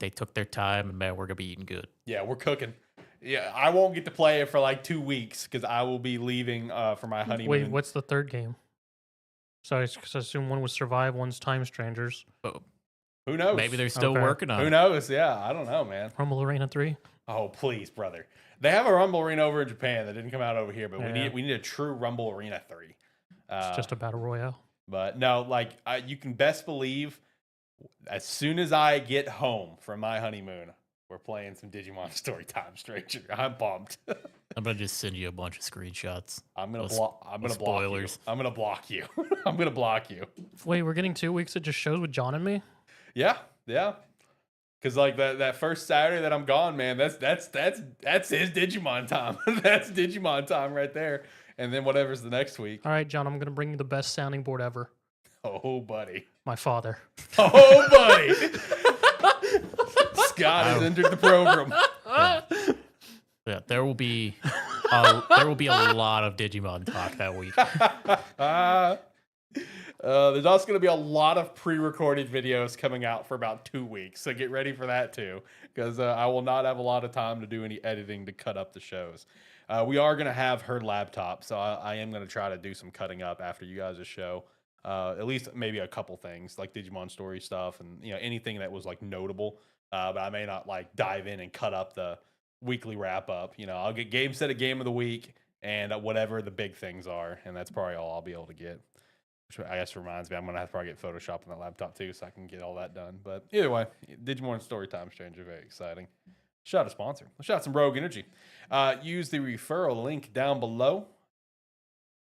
They took their time, and man, we're gonna be eating good. Yeah, we're cooking. Yeah, I won't get to play it for like 2 weeks because I will be leaving for my honeymoon. Wait, what's the third game? So I assume one was Survive, one's Time Strangers. But Who knows? maybe they're still Okay. working on Who it. knows? Yeah, I don't know, man. Rumble Arena 3. Oh, please, brother. They have a Rumble Arena over in Japan that didn't come out over here, but Yeah. we need a true Rumble Arena 3. It's just a battle royale. But no, like you can best believe, as soon as I get home from my honeymoon, we're playing some Digimon Story Time Stranger. I'm pumped. I'm gonna just send you a bunch of screenshots. I'm gonna Those- block. I'm gonna those block spoilers. you. I'm gonna block you. I'm gonna block you. Wait, we're getting 2 weeks of just shows with John and me? Yeah. Because like that first Saturday that I'm gone, man, that's his Digimon time. That's Digimon time right there. And then whatever's the next week. All right, John, I'm going to bring you the best sounding board ever. Oh, buddy. My father. Oh, buddy. Scott has entered the program. Yeah, there will be a lot of Digimon talk that week. There's also going to be a lot of pre-recorded videos coming out for about 2 weeks, so get ready for that too, because I will not have a lot of time to do any editing to cut up the shows. We are going to have her laptop, so I am going to try to do some cutting up after you guys' show. At least maybe a couple things like Digimon Story stuff and anything that was like notable. But I may not like dive in and cut up the weekly wrap up. I'll get Gamestetic Game of the Week and whatever the big things are, and that's probably all I'll be able to get. Which I guess reminds me, I'm gonna have to probably get Photoshop on that laptop too, so I can get all that done. But either way, Digimon Story Time Stranger, very exciting. Shout out a sponsor. Let's shout out some Rogue Energy. Use the referral link down below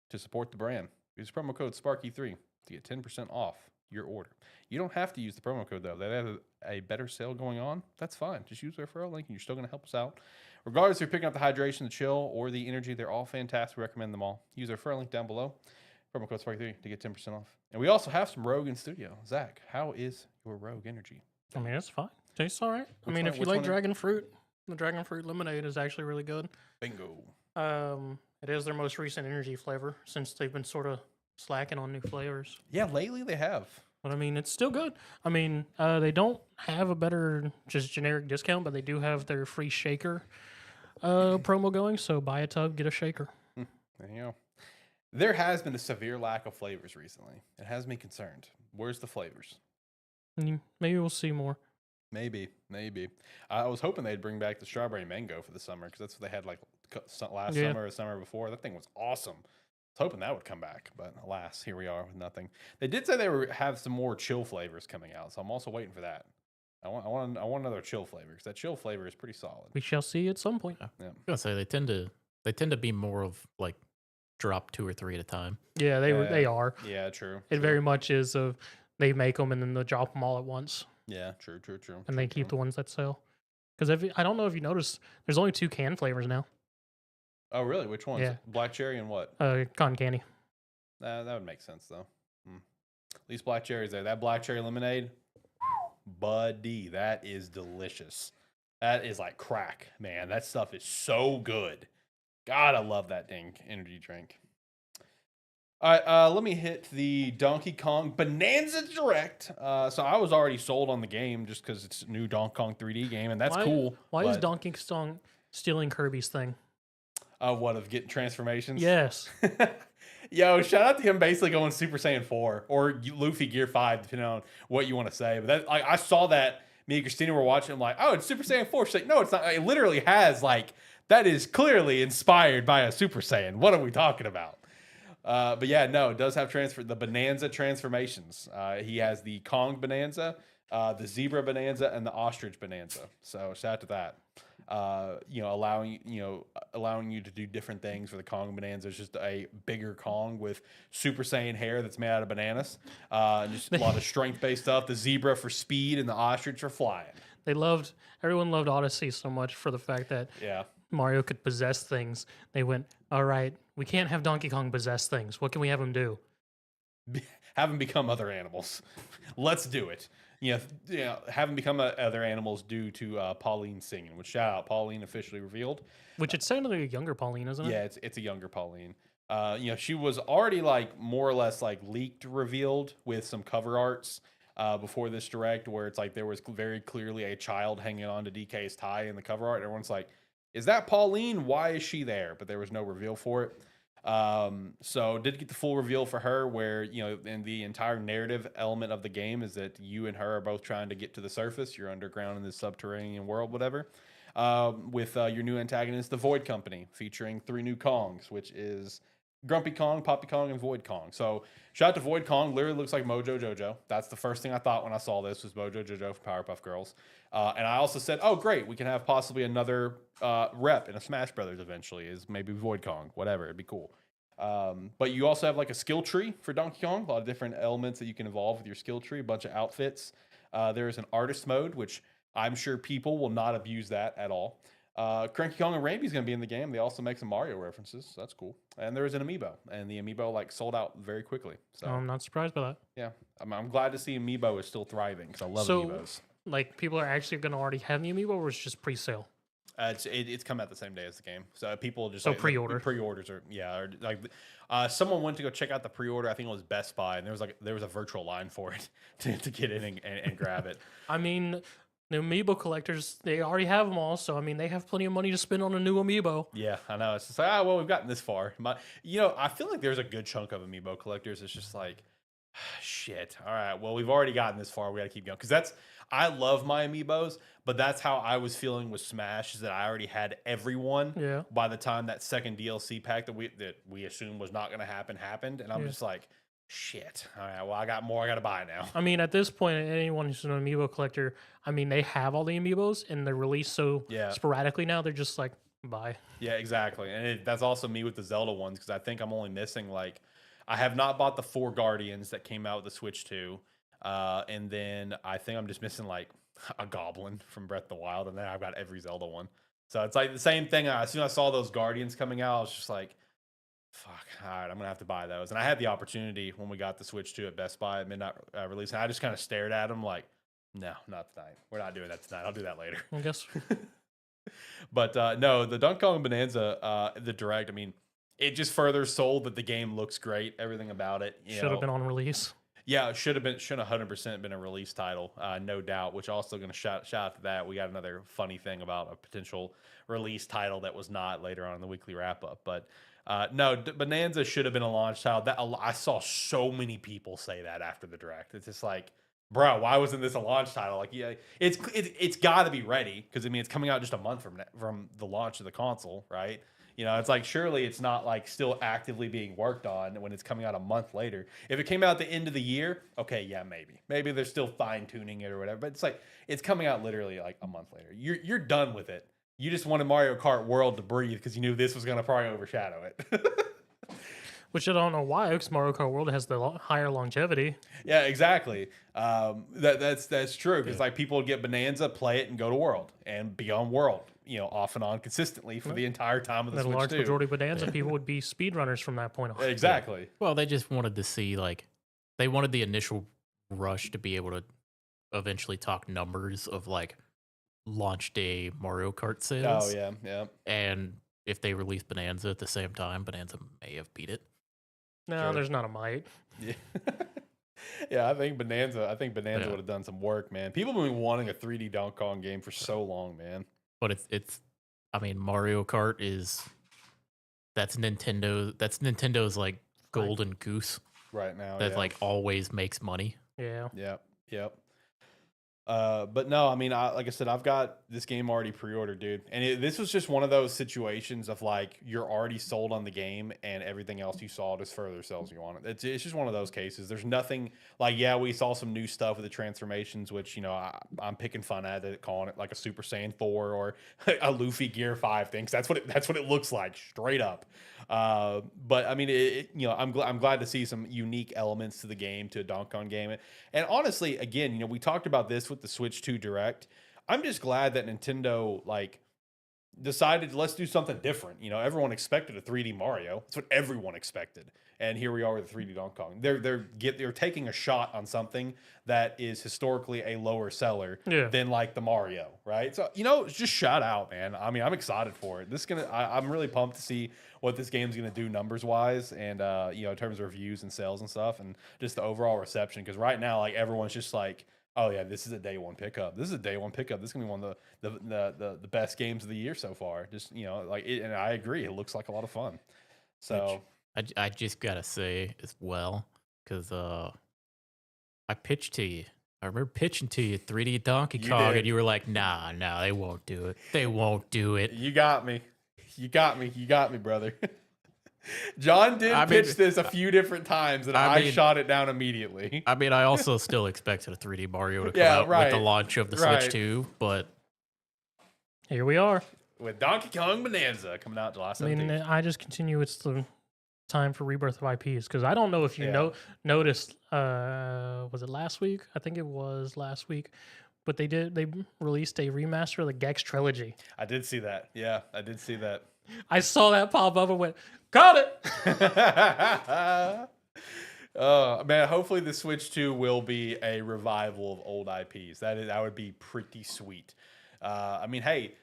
to support the brand. Use promo code Sparky3 to get 10% off your order. You don't have to use the promo code though. They have a better sale going on. That's fine. Just use the referral link, and you're still gonna help us out. Regardless if you're picking up the hydration, the chill, or the energy, they're all fantastic. We recommend them all. Use the referral link down below. Promo code Sparky3 to get 10% off. And we also have some Rogue in studio. Zach, how is your Rogue Energy? I mean, it's fine. Tastes all right. I mean, if you like dragon fruit, the dragon fruit lemonade is actually really good. Bingo. It is their most recent energy flavor since they've been sort of slacking on new flavors. Yeah, lately they have. But I mean, it's still good. I mean, they don't have a better just generic discount, but they do have their free shaker promo going. So buy a tub, get a shaker. There you go. There has been a severe lack of flavors recently. It has me concerned. Where's the flavors? Maybe we'll see more. Maybe. I was hoping they'd bring back the strawberry mango for the summer because that's what they had like last summer or summer before. That thing was awesome. I was hoping that would come back, but alas, here we are with nothing. They did say they have some more chill flavors coming out, so I'm also waiting for that. I want another chill flavor because that chill flavor is pretty solid. We shall see at some point. Yeah. I was gonna say they tend to be more of like drop 2 or 3 at a time. Yeah, they are. Yeah, true. It very much is of they make them and then they'll drop them all at once. Yeah, true. And they keep the ones that sell. Because I don't know if you noticed, there's only 2 canned flavors now. Oh, really? Which ones? Yeah. Black cherry and what? Cotton candy. That would make sense though. At least black cherry's there. That black cherry lemonade, buddy, that is delicious. That is like crack, man. That stuff is so good. God, I love that dang energy drink. All right, let me hit the Donkey Kong Bonanza Direct. So I was already sold on the game just because it's a new Donkey Kong 3D game, and that's cool. Why is Donkey Kong stealing Kirby's thing? What, of getting transformations? Yes. Yo, shout out to him basically going Super Saiyan 4 or Luffy Gear 5, depending on what you want to say. But that, like, I saw that. Me and Christina were watching. I'm like, oh, it's Super Saiyan 4. She's like, no, it's not. It literally has, like, that is clearly inspired by a Super Saiyan. What are we talking about? But yeah, no, it does have the Bonanza transformations. He has the Kong Bonanza, the Zebra Bonanza, and the Ostrich Bonanza. So shout out to that. Allowing you to do different things for the Kong Bonanza. It's just a bigger Kong with Super Saiyan hair that's made out of bananas. Just a lot of strength-based stuff. The Zebra for speed and the Ostrich for flying. Everyone loved Odyssey so much for the fact that Mario could possess things. They went, all right, we can't have Donkey Kong possess things. What can we have him do? Have him become other animals. Let's do it. Have him become other animals due to Pauline singing. Which, shout out, Pauline officially revealed. Which it's sounded like a younger Pauline, isn't it? Yeah, it's a younger Pauline. She was already like more or less like leaked, revealed with some cover arts before this direct, where it's like there was very clearly a child hanging on to DK's tie in the cover art. Everyone's like, is that Pauline? Why is she there? But there was no reveal for it. So did get the full reveal for her, where in the entire narrative element of the game is that you and her are both trying to get to the surface. You're underground in this subterranean world, whatever. With your new antagonist, the Void Company, featuring 3 new Kongs, which is Grumpy Kong, Poppy Kong, and Void Kong. So shout out to Void Kong. Literally looks like Mojo Jojo. That's the first thing I thought when I saw this, was Mojo Jojo from Powerpuff Girls. And I also said, oh great, we can have possibly another rep in a Smash Brothers eventually, is maybe Void Kong, whatever, it'd be cool. But you also have like a skill tree for Donkey Kong, a lot of different elements that you can evolve with your skill tree, a bunch of outfits. There is an artist mode, which I'm sure people will not abuse that at all. Cranky Kong and Ramby's going to be in the game. They also make some Mario references, so that's cool. And there is an amiibo, and the amiibo like sold out very quickly. So I'm not surprised by that. Yeah, I'm glad to see amiibo is still thriving, because I love amiibos. Like, people are actually going to already have the amiibo, or it's just pre-sale? It's come out the same day as the game, so people just pre-order. Pre-orders are like someone went to go check out the pre-order. I think it was Best Buy, and there was a virtual line for it to get in and grab it. I mean, the amiibo collectors, they already have them all, so I mean, they have plenty of money to spend on a new amiibo. Yeah, I know. It's just like, well, we've gotten this far. I feel like there's a good chunk of amiibo collectors. It's just like, shit. All right, well, we've already gotten this far. We got to keep going, because I love my amiibos, but that's how I was feeling with Smash, is that I already had everyone. Yeah. By the time that second DLC pack that we assumed was not going to happened, and I'm just like, shit. All right, well, I got more I got to buy now. I mean, at this point, anyone who's an amiibo collector, I mean, they have all the amiibos, and they're released so sporadically now. They're just like, buy. Yeah, exactly. And that's also me with the Zelda ones, because I think I'm only missing I have not bought the 4 Guardians that came out with the Switch 2. And then I think I'm just missing a Goblin from Breath of the Wild, and then I've got every Zelda one. So it's like the same thing. As soon as I saw those Guardians coming out, I was just like, fuck, all right, I'm going to have to buy those. And I had the opportunity when we got the Switch 2 at Best Buy at midnight release, and I just kind of stared at them like, no, not tonight. We're not doing that tonight. I'll do that later. I guess. But no, the Donkey Kong Bonanza, the Direct, I mean, it just further sold that the game looks great. Everything about it. Should have been on release. Yeah, should have 100% been a release title, no doubt. Which also going to shout out to that. We got another funny thing about a potential release title that was not later on in the weekly wrap up. But no, Bonanza should have been a launch title. That I saw so many people say that after the direct. It's just like, bro, why wasn't this a launch title? Like, yeah, it's got to be ready, because I mean, it's coming out just a month from the launch of the console, right? It's like, surely it's not still actively being worked on when it's coming out a month later. If it came out at the end of the year, okay, yeah, maybe they're still fine tuning it or whatever. But it's like, it's coming out literally a month later. You're done with it. You just wanted Mario Kart World to breathe because you knew this was going to probably overshadow it. Which I don't know why, because Mario Kart World has the higher longevity. Yeah, exactly. That's true because like people would get Bonanza, play it, and go to World and be on World, off and on consistently for the entire time of the And a Switch large 2. majority of Bonanza people would be speedrunners from that point on. Exactly. Well, they just wanted to see they wanted the initial rush to be able to eventually talk numbers of launch day Mario Kart sales. Oh yeah, yeah. And if they release Bonanza at the same time, Bonanza may have beat it. No, Sure. there's not a might. Yeah. Yeah, I think Bonanza Yeah. would have done some work, man. People have been wanting a 3D Donkey Kong game for so long, man. But it's I mean, Mario Kart that's Nintendo's golden goose Right now, that yeah. always makes money. Yeah. Yep. But no, I mean, like I said, I've got this game already pre-ordered, dude. And this was just one of those situations of you're already sold on the game, and everything else you saw just further sells you on it. It's just one of those cases. There's nothing we saw some new stuff with the transformations, which I'm picking fun at it, calling it like a Super Saiyan 4 or a Luffy Gear 5 thing. 'Cause that's what it looks like, straight up. But I mean, I'm glad to see some unique elements to the game, to a Donkey Kong game. And honestly, again, we talked about this with the Switch 2 Direct. I'm just glad that Nintendo decided let's do something different. Everyone expected a 3D Mario. That's what everyone expected. And here we are with a 3D Donkey Kong. They're taking a shot on something that is historically a lower seller than the Mario, right? So just shout out, man. I mean, I'm excited for it. I'm really pumped to see what this game's gonna do numbers wise, and in terms of reviews and sales and stuff, and just the overall reception. Because right now, everyone's just oh yeah, this is a day one pickup. This is a day one pickup. This is gonna be one of the best games of the year so far. Just and I agree, it looks like a lot of fun. So I just gotta say as well, because I pitched to you. I remember pitching to you 3D Donkey Kong, and you were like, nah, they won't do it. They won't do it. You got me. You got me, brother. John did pitch this a few different times, and I shot it down immediately. I mean, I also still expected a 3D Mario to come out with the launch of the Switch 2, but here we are. With Donkey Kong Bonanza coming out July 17th. I mean, I just continue. It's the time for rebirth of IPs, because I don't know if you noticed. Was it last week? I think it was last week. But they released a remaster of the Gex trilogy. I did see that. Yeah, I did see that. I saw that pop up and went, got it. Man, hopefully the Switch 2 will be a revival of old IPs. That would be pretty sweet. I mean, hey,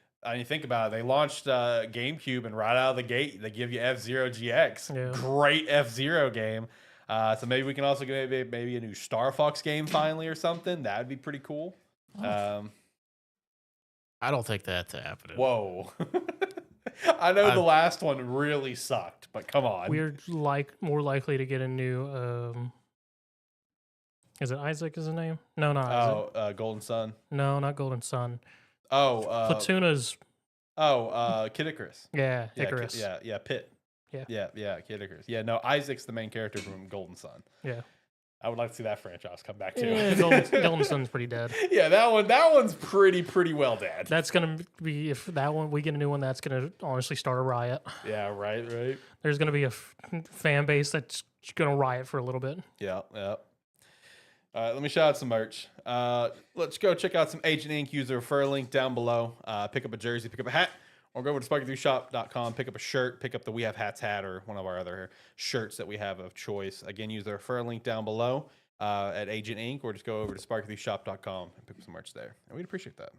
think about it. They launched GameCube, and right out of the gate, they give you F-Zero GX. Yeah. Great F-Zero game. So maybe we can also get maybe a new Star Fox game finally or something. That would be pretty cool. I don't think that's happening. Whoa. I know the last one really sucked, but come on. We're more likely to get a new is it Isaac is his name? No, not Isaac. Golden Sun. No, not Golden Sun. Platuna's Kid Icarus. Yeah, Icarus. Pit. Yeah, Kid Icarus. Yeah, no, Isaac's the main character from Golden Sun. Yeah. I would like to see that franchise come back too. Yeah, Golden Sun's pretty dead. Yeah, that one's pretty well dead. That's gonna be, if that one we get a new one, that's gonna honestly start a riot. Yeah, right. There's gonna be a fan base that's gonna riot for a little bit. Yeah. All right, let me shout out some merch. Let's go check out some Agent Ink. Use the referral link down below. Pick up a jersey, pick up a hat, or go over to sparky3shop.com, pick up a shirt, pick up the We Have Hats hat, or one of our other shirts that we have of choice. Again, use the referral link down below at Agent Ink, or just go over to sparky3shop.com and pick up some merch there. And we'd appreciate that.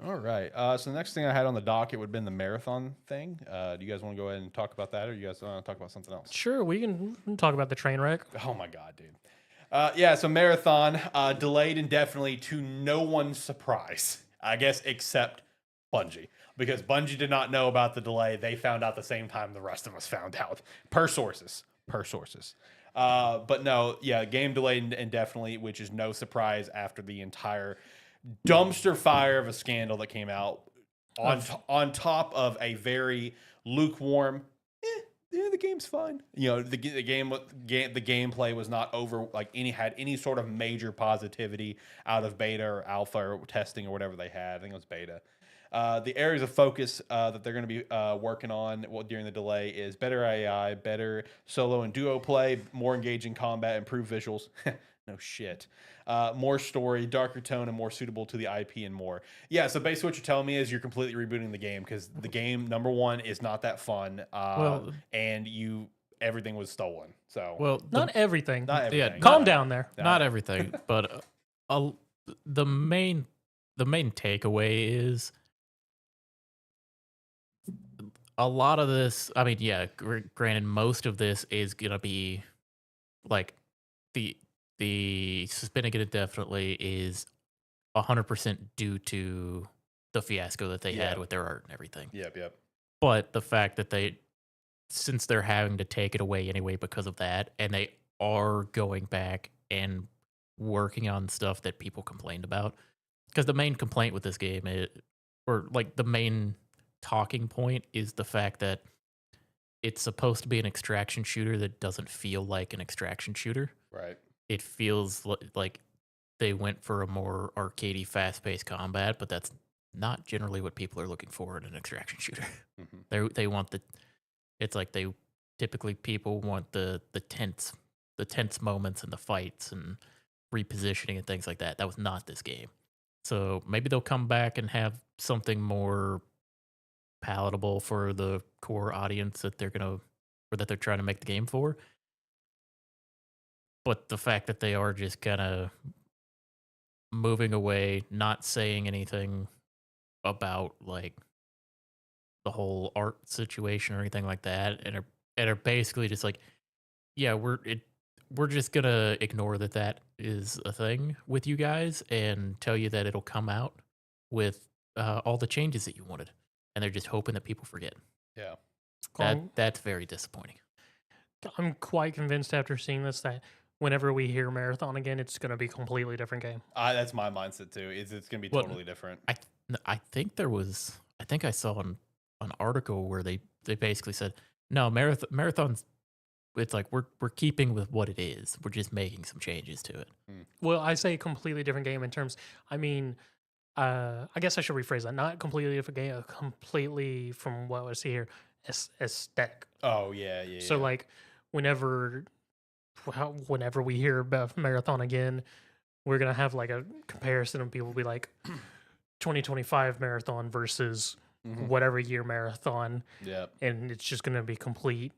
All right. So the next thing I had on the docket would have been the marathon thing. Do you guys want to go ahead and talk about that, or do you guys want to talk about something else? Sure, we can talk about the train wreck. Oh my God, dude. So marathon delayed indefinitely to no one's surprise, I guess, except Bungie, because Bungie did not know about the delay. They found out the same time the rest of us found out, per sources. But no, game delayed indefinitely, which is no surprise after the entire dumpster fire of a scandal that came out on top of a very lukewarm. The game's fine. The gameplay was not over had any sort of major positivity out of beta or alpha or testing or whatever they had. I think it was beta. The areas of focus that they're going to be working on during the delay is better AI, better solo and duo play, more engaging combat, improved visuals. No shit. More story, darker tone, and more suitable to the IP and more. Yeah, so basically what you're telling me is you're completely rebooting the game because the game, number one, is not that fun. Well- and everything was stolen. So Well, Not everything. not everything. Calm down there. not everything, but the main takeaway is a lot of this. I mean, yeah, granted, most of this is gonna be like the suspending it indefinitely is 100% due to the fiasco that they Yeah. had with their art and everything. Yep. But the fact that since they're having to take it away anyway because of that, and they are going back and working on stuff that people complained about, because the main complaint with this game is, or like the main talking point is the fact that it's supposed to be an extraction shooter that doesn't feel like an extraction shooter. Right. It feels like they went for a more arcadey, fast-paced combat, but that's not generally what people are looking for in an extraction shooter. Mm-hmm. They want it's like they typically people want the tense moments and the fights and repositioning and things like that. That was not this game. So maybe they'll come back and have something more palatable for the core audience that they're trying to make the game for. But the fact that they are just kind of moving away, not saying anything about like the whole art situation or anything like that, and are basically just like, yeah, we're just gonna ignore that is a thing with you guys and tell you that it'll come out with all the changes that you wanted, and they're just hoping that people forget. Yeah. That's very disappointing. I'm quite convinced after seeing this that whenever we hear Marathon again, it's going to be a completely different game. That's my mindset too. It's going to be Well, totally different. I think I saw an article where they basically said, no, marathons, it's like we're keeping with what it is. We're just making some changes to it. Well, I say completely different game in terms. I mean, I guess I should rephrase that. Not completely different game. Completely from what I see here, aesthetic. Oh yeah. So like, whenever we hear about Marathon again, we're gonna have like a comparison, and people will be like, 2025 Marathon versus whatever year Marathon. Yeah. And it's just gonna be complete.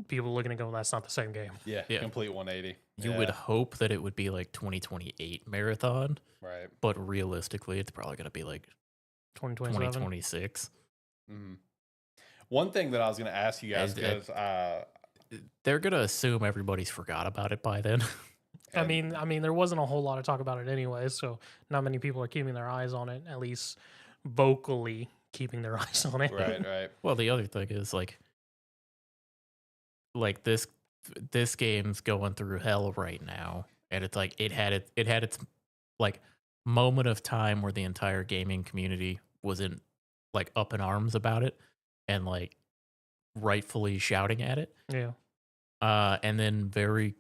People looking to go, that's not the same game. Yeah. Complete 180. You would hope that it would be like 2028 marathon, Right. but realistically, it's probably going to be like 2026. Mm-hmm. One thing that I was going to ask you guys, because they're going to assume everybody's forgot about it by then. I mean, there wasn't a whole lot of talk about it anyway, so not many people are keeping their eyes on it, at least vocally keeping their eyes on it. Right. Well, the other thing is like this game's going through hell right now, and it's like it had its like moment of time where the entire gaming community was in like up in arms about it and like rightfully shouting at it. Yeah. And then very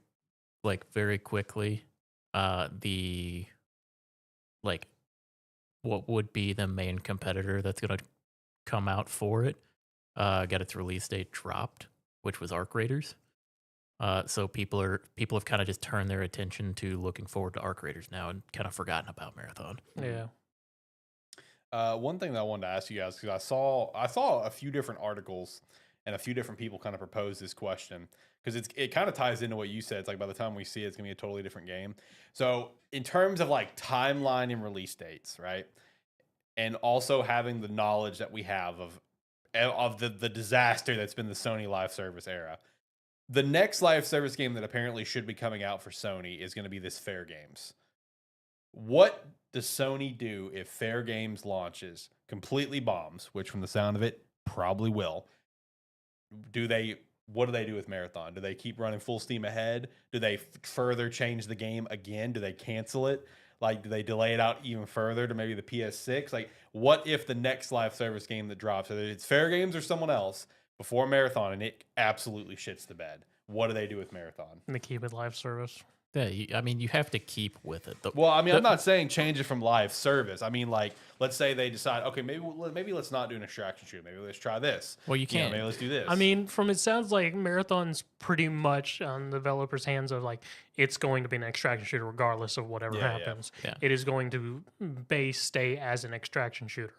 quickly, the like what would be the main competitor that's gonna come out for it got its release date dropped, which was Arc Raiders. So people have kind of just turned their attention to looking forward to Arc Raiders now and kind of forgotten about Marathon. Yeah. One thing that I wanted to ask you guys, because I saw a few different articles and a few different people kind of propose this question, because it kind of ties into what you said. It's like by the time we see it, it's gonna be a totally different game. So in terms of like timeline and release dates, right, and also having the knowledge that we have of the disaster that's been the Sony live service era, the next live service game that apparently should be coming out for Sony is going to be this Fair Games. What does Sony do if Fair Games launches, completely bombs, which from the sound of it probably will? What do they do with Marathon? Do they keep running full steam ahead? Do they further change the game again? Do they cancel it? Like, do they delay it out even further to maybe the PS6? Like, what if the next live service game that drops, whether it's Fair Games or someone else, before Marathon, and it absolutely shits the bed? What do they do with Marathon? And they keep it live service. I mean, you have to keep with it. Well, I mean, I'm not saying change it from live service. I mean, like, let's say they decide, okay, maybe let's not do an extraction shooter. Maybe let's try this. Well, you can't. Maybe let's do this. I mean, from it sounds like Marathon's pretty much on the developers' hands of like it's going to be an extraction shooter regardless of whatever happens. Yeah. It is going to stay as an extraction shooter.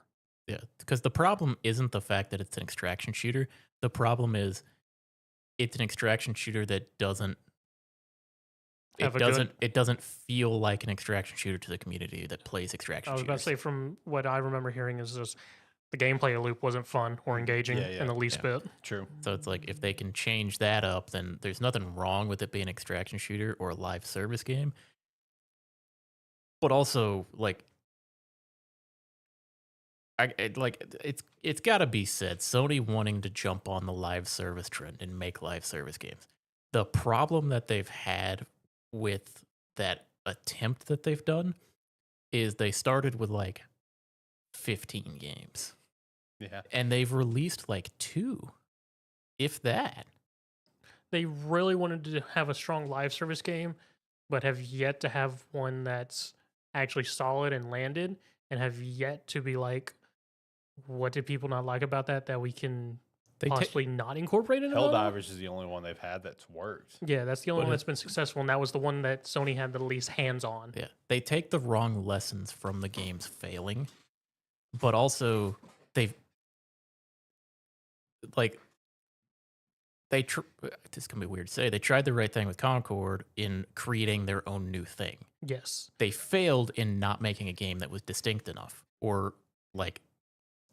Yeah, because the problem isn't the fact that it's an extraction shooter. The problem is it's an extraction shooter that doesn't. It doesn't feel like an extraction shooter to the community that plays extraction I was shooters. about to say, from what I remember hearing, is just the gameplay loop wasn't fun or engaging in the least bit. True. So it's like if they can change that up, then there's nothing wrong with it being an extraction shooter or a live service game. But also, like, it's got to be said, Sony wanting to jump on the live service trend and make live service games. The problem that they've had with that attempt that they've done is they started with like 15 games. Yeah. And they've released like 2, if that. They really wanted to have a strong live service game, but have yet to have one that's actually solid and landed, and have yet to be like, what did people not like about that we can possibly not incorporate in another one? Helldivers is the only one they've had that's worked. Yeah, that's the only one that's been successful, and that was the one that Sony had the least hands on. Yeah, they take the wrong lessons from the games failing, but also they've like this is gonna be weird to say. They tried the right thing with Concord in creating their own new thing. Yes, They failed in not making a game that was distinct enough, or like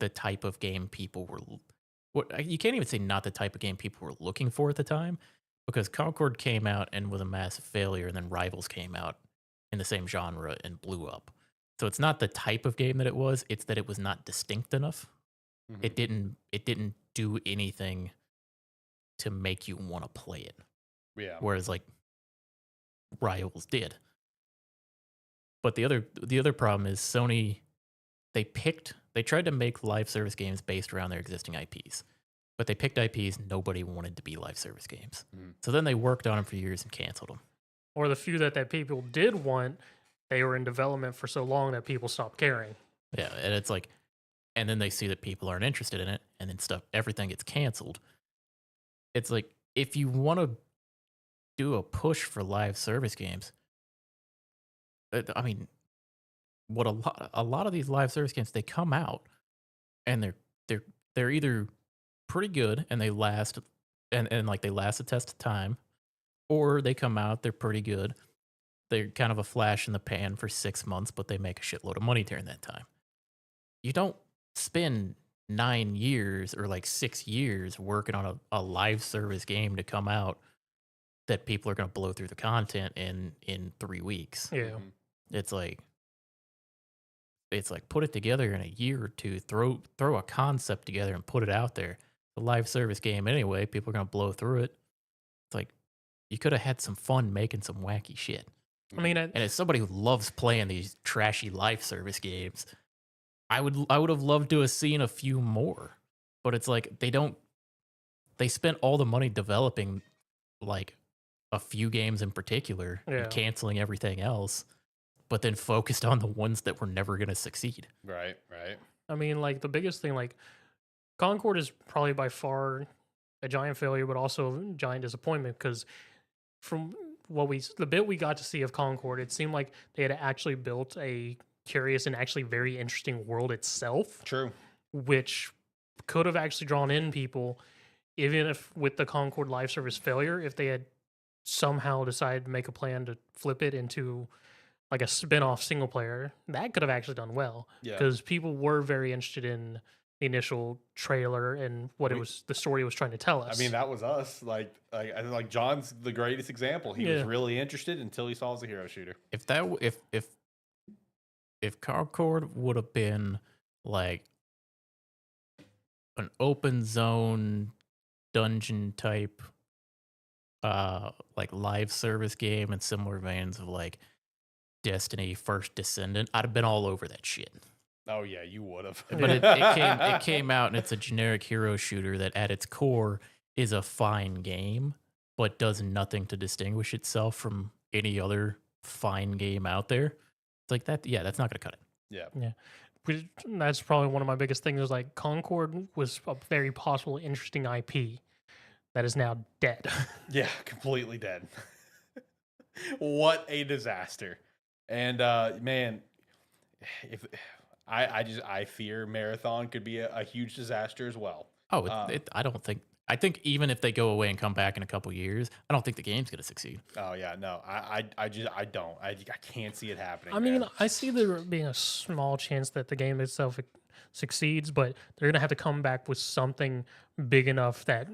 the type of game people were. You can't even say not the type of game people were looking for at the time, because Concord came out and was a massive failure, and then Rivals came out in the same genre and blew up. So it's not the type of game that it was; it's that it was not distinct enough. Mhm. It didn't do anything to make you want to play it. Yeah. Whereas like Rivals did. But the other problem is Sony. They tried to make live service games based around their existing IPs, but they picked IPs nobody wanted to be live service games. So then they worked on them for years and canceled them. or the few that people did want, they were in development for so long that people stopped caring. Yeah, and it's like, and then they see that people aren't interested in it, and then everything gets canceled. It's like, if you want to do a push for live service games, I mean, what a lot of these live service games, they come out and they're either pretty good and they last and like they last the test of time, or they come out, they're pretty good, they're kind of a flash in the pan for 6 months, but they make a shitload of money during that time. You don't spend 9 years or like 6 years working on a live service game to come out that people are going to blow through the content in 3 weeks. Yeah. It's like put it together in a year or two, throw a concept together and put it out there. The live service game anyway, people are going to blow through it. It's like, you could have had some fun making some wacky shit. I mean, And as somebody who loves playing these trashy live service games, I would have loved to have seen a few more. But it's like they spent all the money developing like a few games in particular and canceling everything else, but then focused on the ones that were never going to succeed. Right. I mean, like the biggest thing, like Concord is probably by far a giant failure, but also a giant disappointment, because from the bit we got to see of Concord, it seemed like they had actually built a curious and actually very interesting world itself. True. Which could have actually drawn in people, even if with the Concord live service failure, if they had somehow decided to make a plan to flip it into like a spin-off single player, that could have actually done well. Yeah. Because people were very interested in the initial trailer and what the story was trying to tell us. I mean, that was us. Like John's the greatest example. He was really interested until he saw it as a hero shooter. If Concord would have been like an open zone dungeon type like live service game in similar veins of like Destiny First Descendant, I'd have been all over that shit. Oh yeah, you would have. But it came out and it's a generic hero shooter that at its core is a fine game, but does nothing to distinguish itself from any other fine game out there. It's like that. Yeah, that's not going to cut it. Yeah. That's probably one of my biggest things. Is like Concord was a very possible interesting IP that is now dead. Yeah, completely dead. What a disaster. And man, if I fear Marathon could be a huge disaster as well. Oh, I don't think. I think even if they go away and come back in a couple years, I don't think the game's going to succeed. Oh yeah, no, I don't. I can't see it happening. I mean, man. I see there being a small chance that the game itself succeeds, but they're gonna have to come back with something big enough that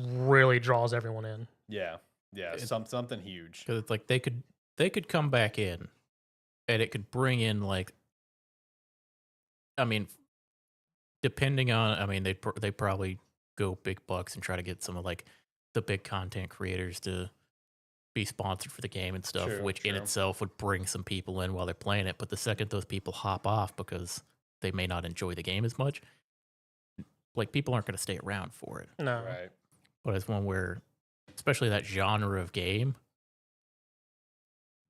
really draws everyone in. Yeah, something huge. Because it's like they could come back in, and it could bring in like, I mean, depending on, I mean, they probably go big bucks and try to get some of like the big content creators to be sponsored for the game and stuff, which in itself would bring some people in while they're playing it. But the second those people hop off because they may not enjoy the game as much, like people aren't going to stay around for it. No, Right. But it's one where, especially that genre of game,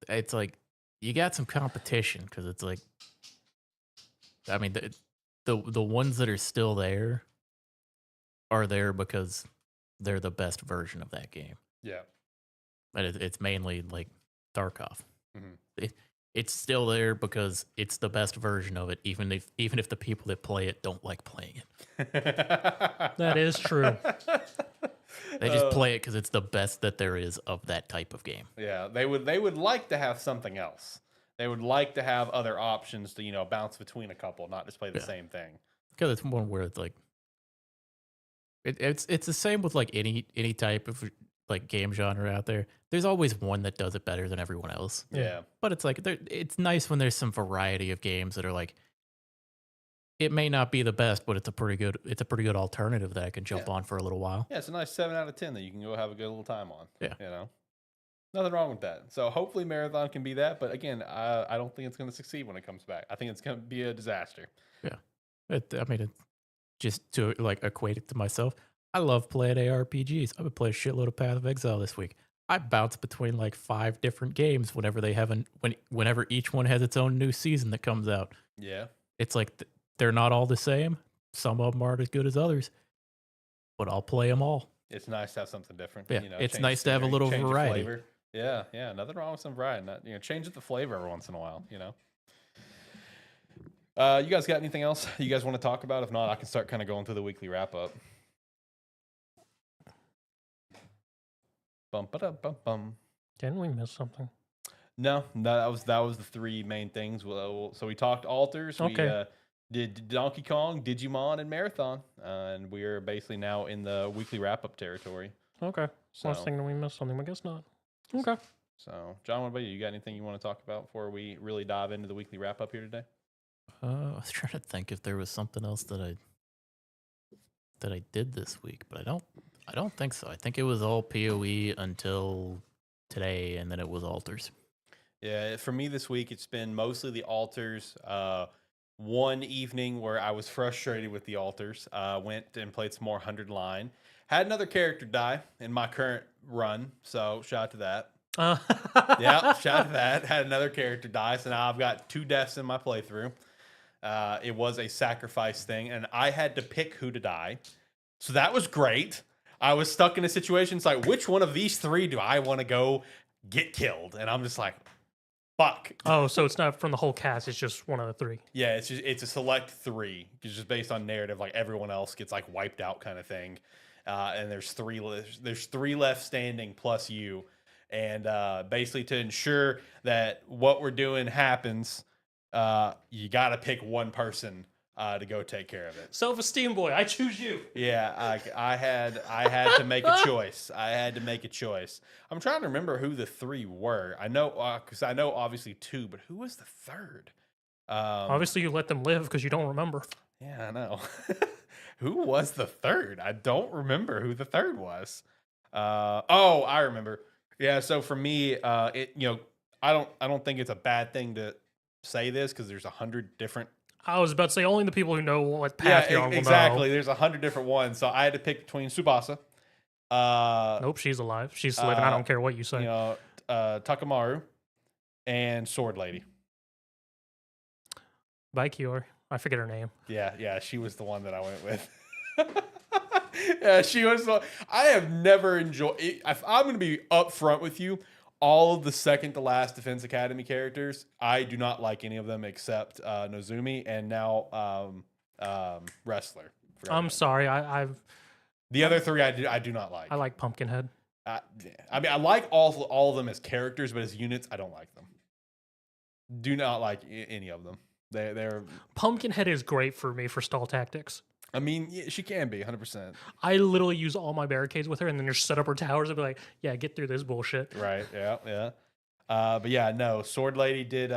it's like you got some competition because it's like, I mean, the ones that are still there are there because they're the best version of that game. Yeah. And it's mainly like Tarkov. Mhm. It's still there because it's the best version of it, even if the people that play it don't like playing it. that is true. They just play it because it's the best that there is of that type of game. Yeah, they would like to have something else. They would like to have other options to bounce between a couple, not just play the same thing. Because it's one where it's like it's the same with like any type of like game genre out there. There's always one that does it better than everyone else. Yeah. But it's like it's nice when there's some variety of games that are like, it may not be the best, but it's a pretty good alternative that I can jump on for a little while. Yeah, it's a nice 7 out of 10 that you can go have a good little time on. Yeah. Nothing wrong with that. So hopefully Marathon can be that, but again, I don't think it's going to succeed when it comes back. I think it's going to be a disaster. Yeah. I mean, just to like equate it to myself, I love playing ARPGs. I've been playing a shitload of Path of Exile this week. I bounce between like 5 different games whenever whenever each one has its own new season that comes out. Yeah. It's like they're not all the same. Some of them aren't as good as others, but I'll play them all. It's nice to have something different. Yeah, it's nice to have a little variety. Flavor. Yeah, nothing wrong with some variety. Change up the flavor every once in a while. You guys got anything else you guys want to talk about? If not, I can start kind of going through the weekly wrap up. Bum ba bum bum. Didn't we miss something? No, that was the 3 main things. So we talked alters. Okay. We did Donkey Kong, Digimon, and Marathon, and we're basically now in the weekly wrap up territory. Okay. So, I was thinking we missed something, but I guess not. Okay. So, John, what about you? You got anything you want to talk about before we really dive into the weekly wrap up here today? I was trying to think if there was something else that I did this week, but I don't think so. I think it was all PoE until today, and then it was alters. Yeah, for me this week, it's been mostly the alters. One evening where I was frustrated with the alters, went and played some more 100 line. Had another character die in my current run, so shout out to that. Yeah, shout out to that. Had another character die, so now I've got 2 deaths in my playthrough. It was a sacrifice thing, and I had to pick who to die. So that was great. I was stuck in a situation. It's like, which one of these 3 do I want to go get killed? And I'm just like, fuck. Oh, so it's not from the whole cast. It's just one of the 3. Yeah, it's a select 3. It's just based on narrative. Like everyone else gets like wiped out kind of thing. And there's 3 left standing plus you. And basically to ensure that what we're doing happens, you got to pick one person to go take care of it. Self-esteem boy, I choose you. Yeah, I had to make a choice. I had to make a choice. I'm trying to remember who the 3 were. I know because I know obviously 2, but who was the 3rd? Obviously, you let them live because you don't remember. Yeah, I know. Who was the 3rd? I don't remember who the 3rd was. Oh, I remember. Yeah, so for me, I don't think it's a bad thing to say this because there's 100 different. I was about to say only the people who know what path you're on will exactly. know. There's 100 different ones, so I had to pick between Tsubasa. Nope, she's alive. She's living. I don't care what you say. Takamaru and Sword Lady. By Kior. I forget her name. Yeah, she was the one that I went with. Yeah, she was. I have never enjoyed. If I'm going to be upfront with you, all of the second to last Defense Academy characters, I do not like any of them except Nozumi and now Wrestler. Forgot her I'm name. sorry. The other three I do not like. I like Pumpkinhead. I mean, I like all of them as characters, but as units, I don't like them. Do not like any of them. They're. Pumpkinhead is great for me for stall tactics. I mean, yeah, she can be 100%. I literally use all my barricades with her, and then just set up her towers and be like, "Yeah, get through this bullshit." Right. Yeah. But yeah, no. Sword Lady did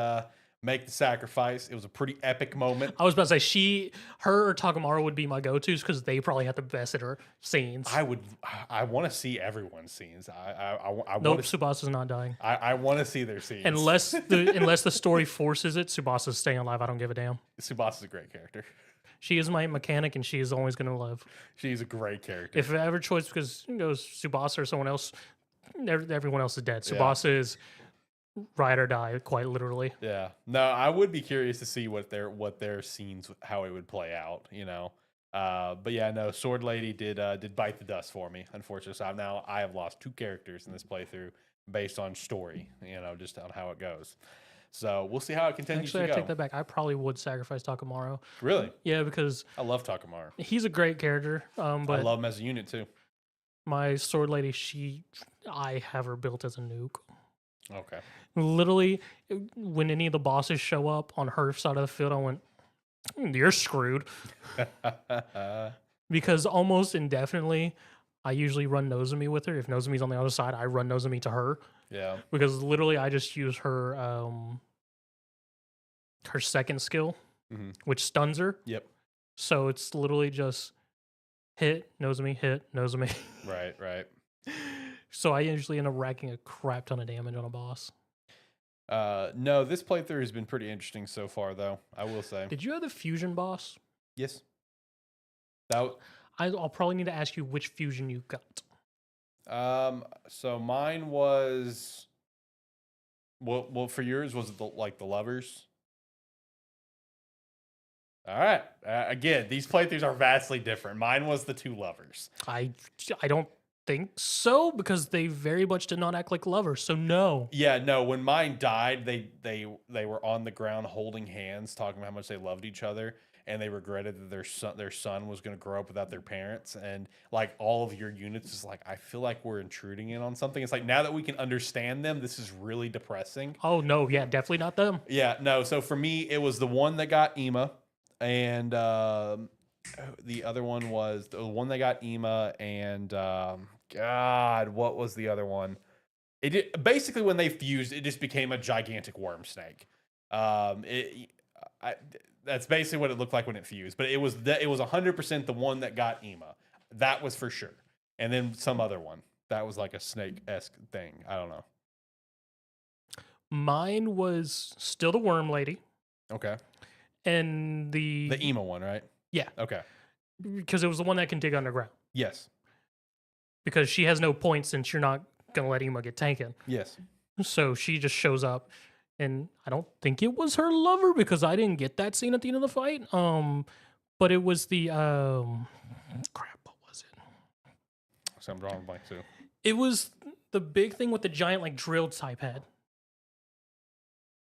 make the sacrifice. It was a pretty epic moment. I was about to say her or Takamaru would be my go-tos because they probably have the best at her scenes. I want to see everyone's scenes. I Nope, want to. Tsubasa's not dying I want to see their scenes. unless the story forces it. Tsubasa's staying alive. I don't give a damn. Subasa's a great character. She is my mechanic, and she is always going to live. She's a great character. If ever choice because Tsubasa or someone else, everyone else is dead. Tsubasa is ride or die, quite literally. Yeah. No, I would be curious to see what their scenes, how it would play out. But yeah, no. Sword Lady did bite the dust for me. Unfortunately, so I have lost 2 characters in this playthrough based on story. Just on how it goes. So we'll see how it continues Actually, to go. I take that back. I probably would sacrifice Takamaru. Really? Yeah, because I love Takamaru. he's a great character. But I love him as a unit too. my sword lady, I have her built as a nuke. Okay. Literally, when any of the bosses show up on her side of the field, I went, "You're screwed," because almost indefinitely, I usually run Nozomi with her. If Nozomi's on the other side, I run Nozomi to her. Yeah. Because literally, I just use her her second skill, which stuns her. Yep. So it's literally just hit Nozomi, hit Nozomi. Right. So I usually end up racking a crap ton of damage on a boss. No, this playthrough has been pretty interesting so far, though. I will say. Did you have the fusion boss? Yes. I'll probably need to ask you which fusion you got. So mine was. Well, for yours was it the lovers? All right. Again, these playthroughs are vastly different. Mine was the 2 lovers. I don't think so because they very much did not act like lovers. So no. Yeah, no. When mine died, they were on the ground holding hands, talking about how much they loved each other, and they regretted that their son was going to grow up without their parents. And like all of your units is like, I feel like we're intruding in on something. It's like now that we can understand them, this is really depressing. Oh no, yeah, definitely not them. Yeah, no. So for me, it was the one that got Ema, and the other one was the one that got Ema, and God, what was the other one? Basically when they fused, it just became a gigantic worm snake. That's basically what it looked like when it fused. But it was 100% the one that got Ema. That was for sure. And then some other one that was like a snake-esque thing. I don't know. Mine was still the worm lady. Okay. And the Ema one, right? Yeah. Okay. Because it was the one that can dig underground. Yes. Because she has no points since you're not going to let Ema get taken. Yes. So she just shows up. And I don't think it was her lover because I didn't get that scene at the end of the fight. But it was the crap, what was it? So I'm drawing a blank too. It was the big thing with the giant like drill type head.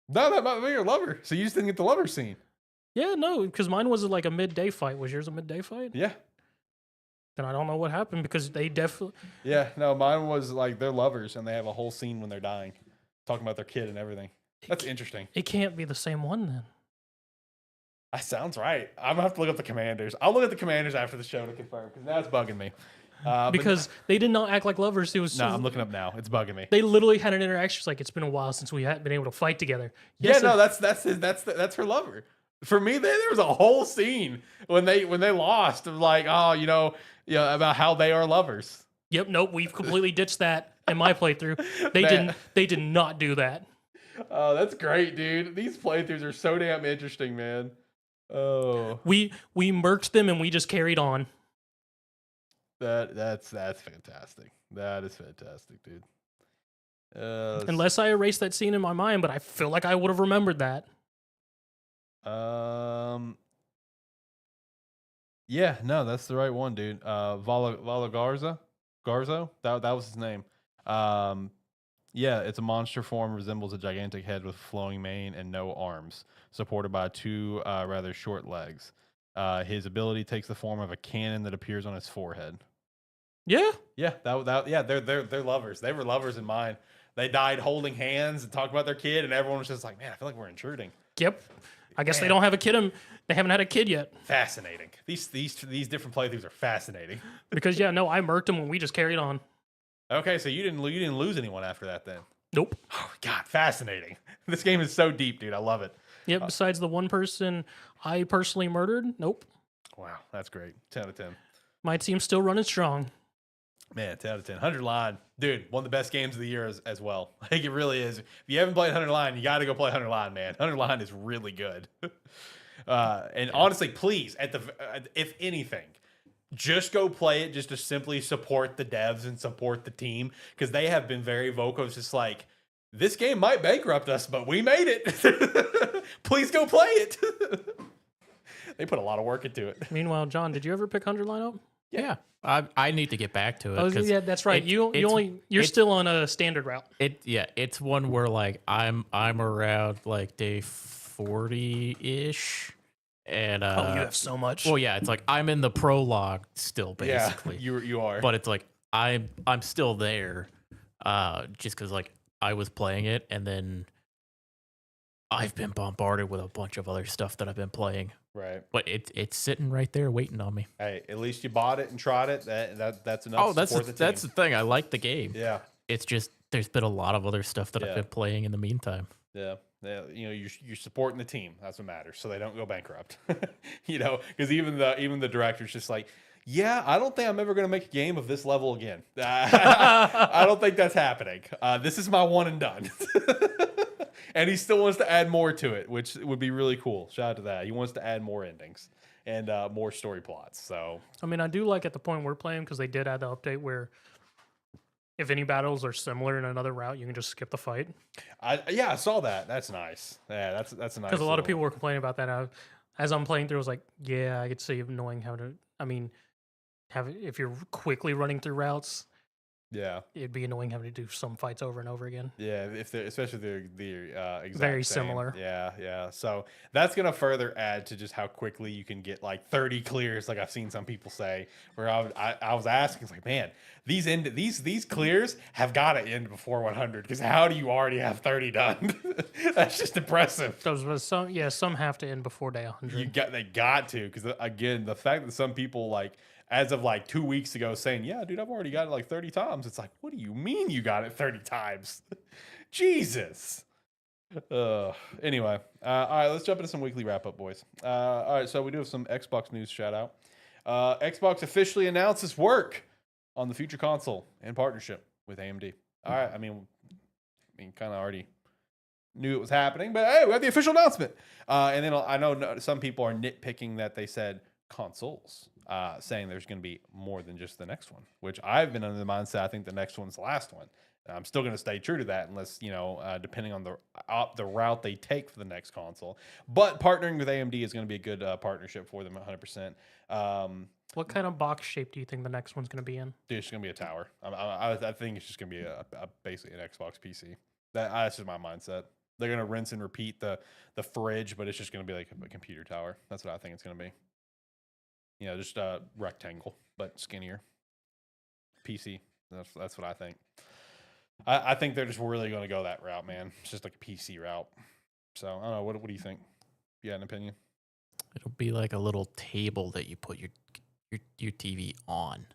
No, that might be your lover. So you just didn't get the lover scene. Yeah, no, because mine was like a midday fight. Was yours a midday fight? Yeah. Then I don't know what happened because they definitely. Yeah, no, mine was like they're lovers and they have a whole scene when they're dying, talking about their kid and everything. That's interesting. It can't be the same one then. That sounds right. I'm gonna have to look up the commanders. I'll look at the commanders after the show to confirm because now it's bugging me. Because they did not act like lovers. It was. No, I'm looking up now. It's bugging me. They literally had an interaction. It's like it's been a while since we hadn't been able to fight together. Yes, yeah, no, that's her lover. For me, there was a whole scene when they lost of like, about how they are lovers. Yep. Nope. We've completely ditched that in my playthrough. They did not do that. Oh, that's great, dude. These playthroughs are so damn interesting, man. Oh, we merged them and we just carried on. That's fantastic. That is fantastic, dude. Unless I erased that scene in my mind, but I feel like I would have remembered that. Yeah, no, that's the right one, dude. Vala Garzo. That was his name. Yeah, it's a monster form, resembles a gigantic head with flowing mane and no arms, supported by two rather short legs. His ability takes the form of a cannon that appears on his forehead. Yeah. Yeah, they're lovers. They were lovers in mine. They died holding hands and talked about their kid, and everyone was just like, "Man, I feel like we're intruding." Yep. I guess Man. they don't have a kid. They haven't had a kid yet. Fascinating. These different playthroughs are fascinating. Because I murked him when we just carried on. Okay, so you didn't lose anyone after that then. Nope. Oh God, fascinating. This game is so deep, dude. I love it. Yep. Besides the one person I personally murdered, nope. Wow, that's great. 10 out of 10. My team's still running strong. Man, 10 out of 10. 100 Line, dude, one of the best games of the year as well. Like, it really is. If you haven't played 100 Line, you got to go play 100 Line, man. 100 Line is really good. And honestly, please, if anything, just go play it just to simply support the devs and support the team, because they have been very vocal. It's just like, this game might bankrupt us, but we made it. Please go play it. They put a lot of work into it. Meanwhile, John, did you ever pick 100 lineup? Yeah. I need to get back to it. Oh, yeah, that's right. You're still on a standard route. It's one where like I'm around like day 40-ish. And you have so much. Well, yeah, it's like I'm in the prologue still, basically. Yeah, you are. But it's like I'm still there, just because like I was playing it, and then I've been bombarded with a bunch of other stuff that I've been playing. Right. But it's sitting right there waiting on me. Hey, at least you bought it and tried it. That's enough. Oh, that's the thing. I like the game. Yeah. It's just there's been a lot of other stuff that I've been playing in the meantime. Yeah. Yeah, you're supporting the team. That's what matters. So they don't go bankrupt. Because even the director's just like, yeah, I don't think I'm ever going to make a game of this level again. I don't think that's happening. This is my one and done. And he still wants to add more to it, which would be really cool. Shout out to that. He wants to add more endings and more story plots. So I mean, I do like at the point we're playing, because they did add the update where if any battles are similar in another route, you can just skip the fight. I saw that. That's nice. Yeah, that's a nice. Because a lot of people were complaining about that. As I'm playing through, I was like, yeah, I could see annoying how to. I mean, if you're quickly running through routes, yeah, it'd be annoying having to do some fights over and over again. Yeah, especially the exact very same. similar. Yeah. So that's gonna further add to just how quickly you can get like 30 clears, like I've seen some people say. Where I was asking, it's like, man, these clears have got to end before 100, because how do you already have 30 done? That's just impressive. Some have to end before day 100. They got to, because again, the fact that some people like, as of like 2 weeks ago, saying, yeah, dude, I've already got it like 30 times. It's like, what do you mean you got it 30 times? Jesus. Anyway, all right, let's jump into some weekly wrap up, boys. All right, so we do have some Xbox news shout out. Xbox officially announces work on the future console in partnership with AMD. All right, I mean, kind of already knew it was happening, but hey, we have the official announcement. And then I know some people are nitpicking that they said consoles, saying there's going to be more than just the next one, which I've been under the mindset I think the next one's the last one. I'm still going to stay true to that, unless depending on the route they take for the next console. But partnering with AMD is going to be a good partnership for them, 100%. What kind of box shape do you think the next one's going to be in? Dude, it's going to be a tower. I think it's just going to be basically an Xbox PC. That's just my mindset. They're going to rinse and repeat the fridge, but it's just going to be like a computer tower. That's what I think it's going to be. Just a rectangle, but skinnier. PC. That's what I think. I think they're just really going to go that route, man. It's just like a PC route. So, I don't know. What do you think? You got an opinion? It'll be like a little table that you put your TV on.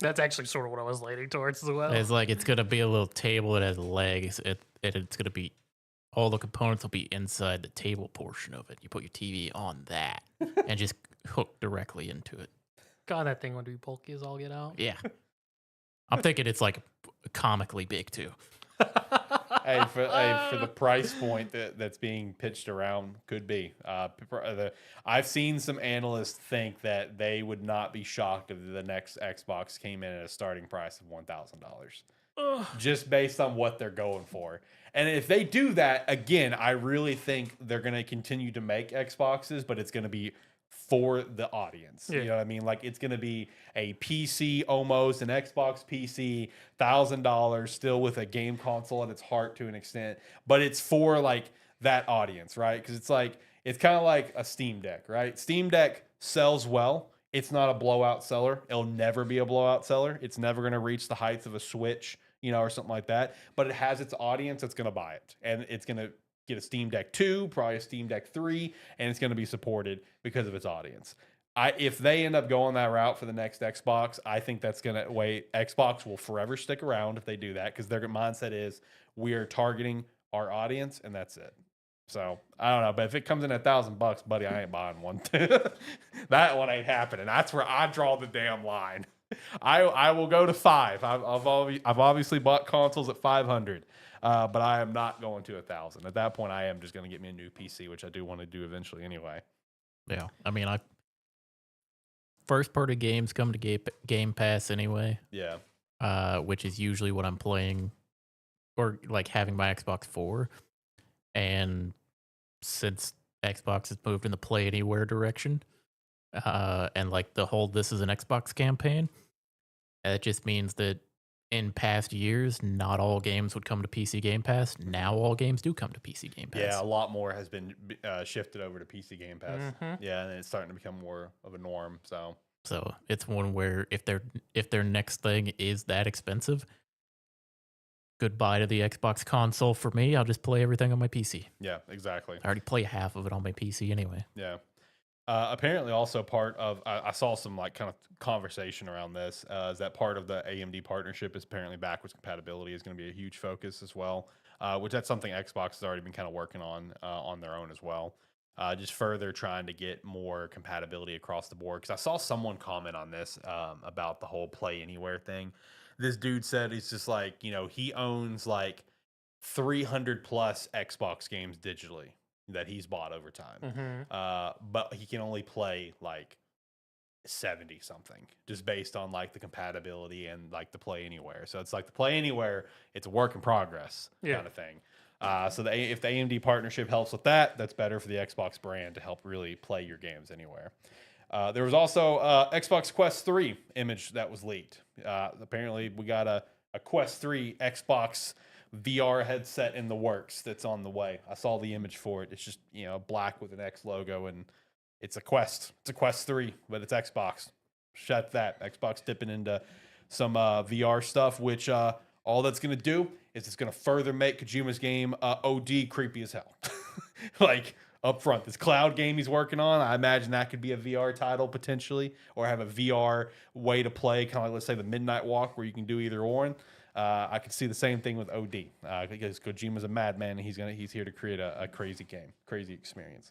That's actually sort of what I was leaning towards as well. It's like it's going to be a little table that has legs. It's going to be, all the components will be inside the table portion of it. You put your TV on that and just hook directly into it. God, that thing would be bulky as all get out. Yeah. I'm thinking it's like comically big too. Hey, for the price point that's being pitched around, could be. I've seen some analysts think that they would not be shocked if the next Xbox came in at a starting price of $1,000. just based on what they're going for. And if they do that, again, I really think they're going to continue to make Xboxes, but it's going to be for the audience. Yeah. You know what I mean? Like it's going to be a PC almost, an Xbox PC, $1,000, still with a game console at its heart to an extent, but it's for like that audience, right? Because it's like, it's kind of like a Steam Deck, right? Steam Deck sells well. It's not a blowout seller. It'll never be a blowout seller. It's never going to reach the heights of a Switch, you know, or something like that. But it has its audience that's going to buy it. And it's going to get a Steam Deck 2, probably a Steam Deck 3, and it's going to be supported because of its audience. If they end up going that route for the next Xbox, I think that's going to wait. Xbox will forever stick around if they do that because their mindset is we are targeting our audience and that's it. So I don't know, but if it comes in $1,000, buddy, I ain't buying one. That one ain't happening. That's where I draw the damn line. I will go to 5. I've obviously bought consoles at 500, but I am not going to 1,000. At that point, I am just going to get me a new PC, which I do want to do eventually anyway. Yeah, I mean, first party games come to Game Pass anyway. Yeah, Which is usually what I'm playing, or like having my Xbox for. And since Xbox has moved in the Play Anywhere direction, and like the whole "this is an Xbox" campaign, it just means that in past years, not all games would come to PC Game Pass. Now all games do come to PC Game Pass. yeah, a lot more has been shifted over to PC Game Pass. Mhm. Yeah, and it's starting to become more of a norm. So it's one where if their next thing is that expensive, goodbye to the Xbox console for me. I'll just play everything on my PC. yeah, exactly. I already play half of it on my PC anyway. Yeah. Apparently, also part of I saw some like kind of conversation around this is that part of the AMD partnership is apparently backwards compatibility is going to be a huge focus as well, which that's something Xbox has already been kind of working on their own as well. Just further trying to get more compatibility across the board. Because I saw someone comment on this about the whole Play Anywhere thing. This dude said he's just like, you know, he owns like 300 plus Xbox games digitally that he's bought over time. But he can only play like 70 something just based on like the compatibility and like the Play Anywhere. So it's like the Play Anywhere, it's a work in progress kind of thing. So if the AMD partnership helps with that, that's better for the Xbox brand to help really play your games anywhere. There was also Xbox Quest 3 image that was leaked. Apparently, we got a Quest 3 Xbox VR headset in the works that's on the way. I saw the image for it. It's just, you know, black with an X logo, and it's a Quest. It's a Quest 3, but it's Xbox. Shut that. Xbox dipping into some VR stuff, which all that's going to do is it's going to further make Kojima's game OD creepy as hell. Like, up front, this cloud game he's working on, I imagine that could be a VR title potentially, or have a VR way to play, kind of like, let's say, the Midnight Walk, where you can do either or. I could see the same thing with OD because Kojima's a madman and he's here to create a crazy game, crazy experience.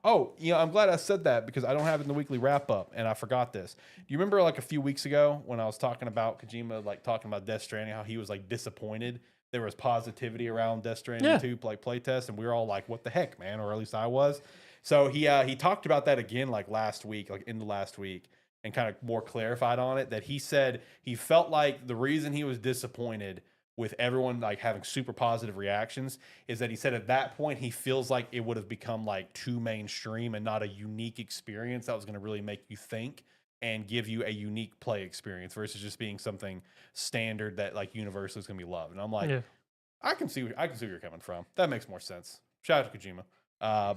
Oh, you know, I'm glad I said that because I don't have it in the weekly wrap up and I forgot this. Do you remember like a few weeks ago when I was talking about Kojima, like talking about Death Stranding, how he was like disappointed there was positivity around Death Stranding 2 like playtest, and we were all like, "What the heck, man?" Or at least I was. So he talked about that again like last week, like into last week, and kind of more clarified on it. That he said he felt like the reason he was disappointed with everyone like having super positive reactions is that he said at that point he feels like it would have become like too mainstream and not a unique experience that was going to really make you think and give you a unique play experience versus just being something standard that like universally is going to be loved. And I'm like, I can see where you're coming from. That makes more sense. Shout out to Kojima.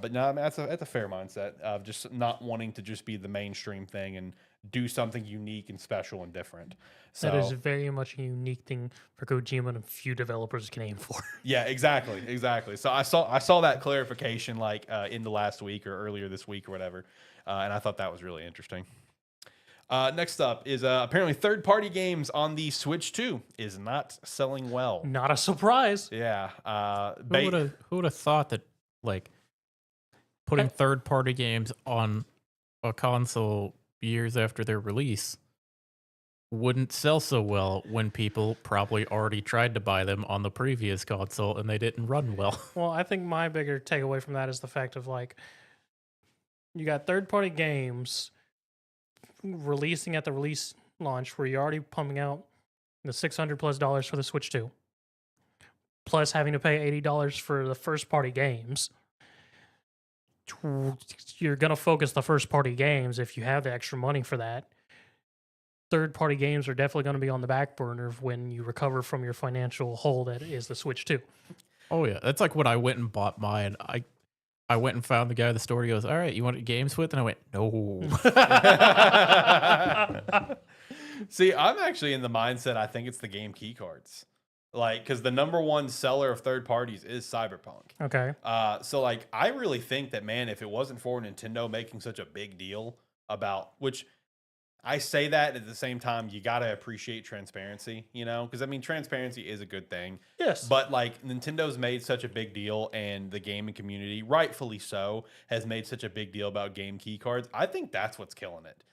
But no, I mean, that's a fair mindset of just not wanting to just be the mainstream thing and do something unique and special and different. So that is very much a unique thing for Kojima and a few developers can aim for. Yeah, exactly. So I saw that clarification like in the last week or earlier this week or whatever, and I thought that was really interesting. Next up is apparently third-party games on the Switch 2 is not selling well. Not a surprise. Yeah. Who would have thought that like putting third-party games on a console years after their release wouldn't sell so well when people probably already tried to buy them on the previous console and they didn't run well. Well, I think my bigger takeaway from that is the fact of like you got third-party games releasing at the release launch where you're already pumping out the $600+ for the Switch 2, plus having to pay $80 for the first party games, you're going to focus the first party games if you have the extra money for that. Third party games are definitely going to be on the back burner when you recover from your financial hole that is the Switch 2. Oh yeah, that's like when I went and bought mine. I went and found the guy at the store. He goes, "All right, you want games with?" And I went, "No." See, I'm actually in the mindset. I think it's the game key cards, like because the number one seller of third parties is Cyberpunk. Okay. So like, I really think that, man, if it wasn't for Nintendo making such a big deal about, which I say that at the same time, you got to appreciate transparency, you know, because I mean, transparency is a good thing. Yes. But like, Nintendo's made such a big deal, and the gaming community, rightfully so, has made such a big deal about game key cards. I think that's what's killing it,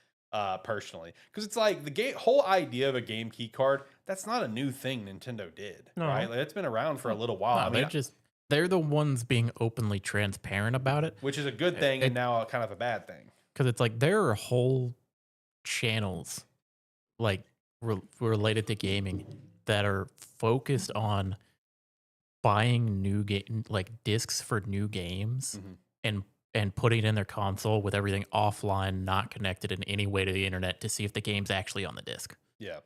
personally, because it's like the whole idea of a game key card. That's not a new thing Nintendo did, No. right? Like, it's been around for a little while. No, I mean, they're the ones being openly transparent about it, which is a good thing, and now kind of a bad thing. because it's like there are whole channels like related to gaming that are focused on buying new game like discs for new games and putting it in their console with everything offline, not connected in any way to the internet, to see if the game's actually on the disc. Yeah.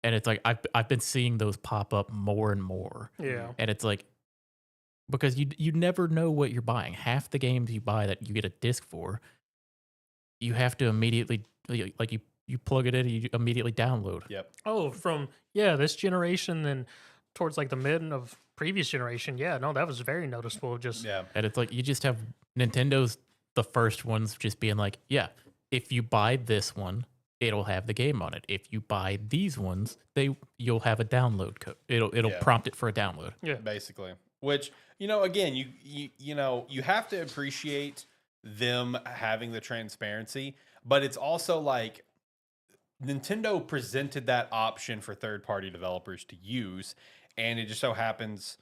And it's like I've been seeing those pop up more and more. Yeah. And it's like, because you never know what you're buying. Half the games you buy that you get a disc for, you have to immediately, like, you plug it in and you immediately download. Yep. Oh, from this generation, then towards like the mid of previous generation. Yeah, no, that was very noticeable. Just Yeah. And it's like, you just have Nintendo's the first ones just being like, yeah, if you buy this one, it'll have the game on it. If you buy these ones, you'll have a download code. It'll prompt it for a download. Yeah. Basically. Which, you know, again, you know, you have to appreciate them having the transparency, but it's also like Nintendo presented that option for third-party developers to use, and it just so happens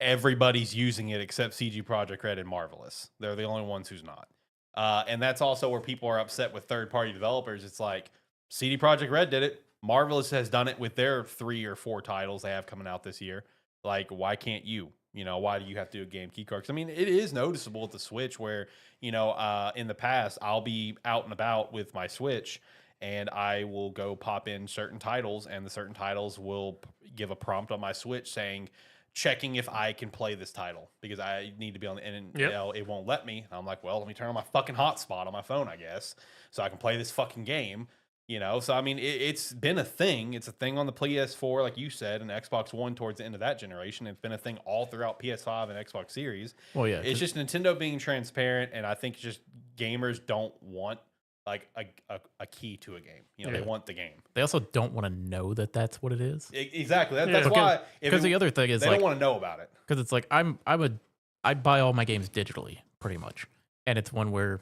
everybody's using it except CG Projekt Red and Marvelous. They're the only ones who's not. And that's also where people are upset with third-party developers. It's like CD Projekt Red did it. Marvelous has done it with their 3 or 4 titles they have coming out this year. Like, why can't you? You know, why do you have to do a game key card? 'Cause, I mean, it is noticeable at the Switch where, you know, in the past, I'll be out and about with my Switch, and I will go pop in certain titles, and the certain titles will give a prompt on my Switch saying, checking if I can play this title, because I need to be on the, and you know, it won't let me. And I'm like, well, let me turn on my fucking hotspot on my phone, I guess, so I can play this fucking game. You know, so I mean, it's been a thing. It's a thing on the PS4, like you said, and Xbox One towards the end of that generation. It's been a thing all throughout PS5 and Xbox Series. Well, yeah, it's just Nintendo being transparent, and I think just gamers don't want like a key to a game. You know, they want the game. They also don't want to know that that's what it is. Exactly. That's why. Because the other thing is, they like, don't want to know about it. Because it's like I buy all my games digitally pretty much, and it's one where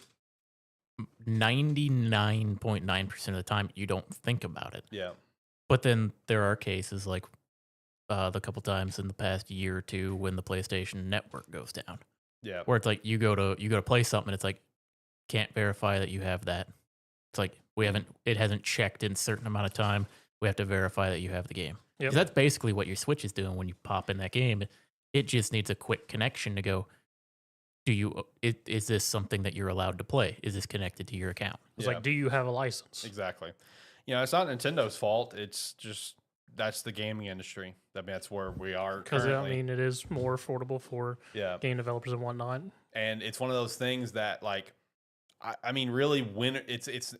99.9% of the time you don't think about it. Yeah. But then there are cases like the couple times in the past year or two when the PlayStation Network goes down. Yeah. Where it's like you go to play something, and it's like, can't verify that you have that. It's like it hasn't checked in a certain amount of time. We have to verify that you have the game. Yep. That's basically what your Switch is doing when you pop in that game. It just needs a quick connection to go, is this something that you're allowed to play? Is this connected to your account? It's like, do you have a license? Exactly. You know, it's not Nintendo's fault. It's just that's the gaming industry. I mean, that's where we are because currently. I mean, it is more affordable for game developers and whatnot. And it's one of those things that, like, I mean, really, when it's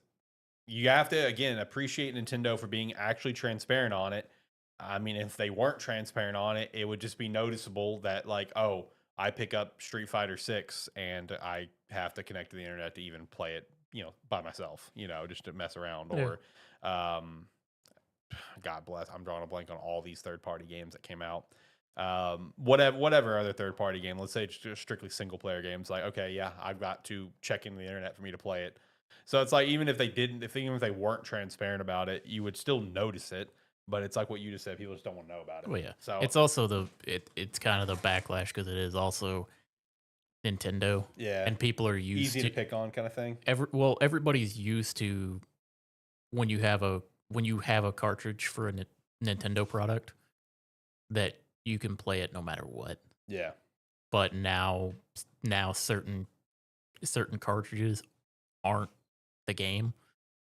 you have to again appreciate Nintendo for being actually transparent on it. I mean, if they weren't transparent on it, it would just be noticeable that, like, oh, I pick up Street Fighter 6 and I have to connect to the internet to even play it, you know, by myself, you know, just to mess around. Or, God bless, I'm drawing a blank on all these third-party games that came out. Whatever other third-party game, let's say just strictly single-player games, like, okay, yeah, I've got to check into the internet for me to play it. So it's like, even if they weren't transparent about it, you would still notice it. But it's like what you just said, people just don't want to know about it. Well, yeah. So it's also it's kind of the backlash because it is also Nintendo. Yeah. And people are used easy to pick on kind of thing. Everybody's used to when you have a cartridge for Nintendo product that you can play it no matter what. Yeah. But now certain cartridges aren't the game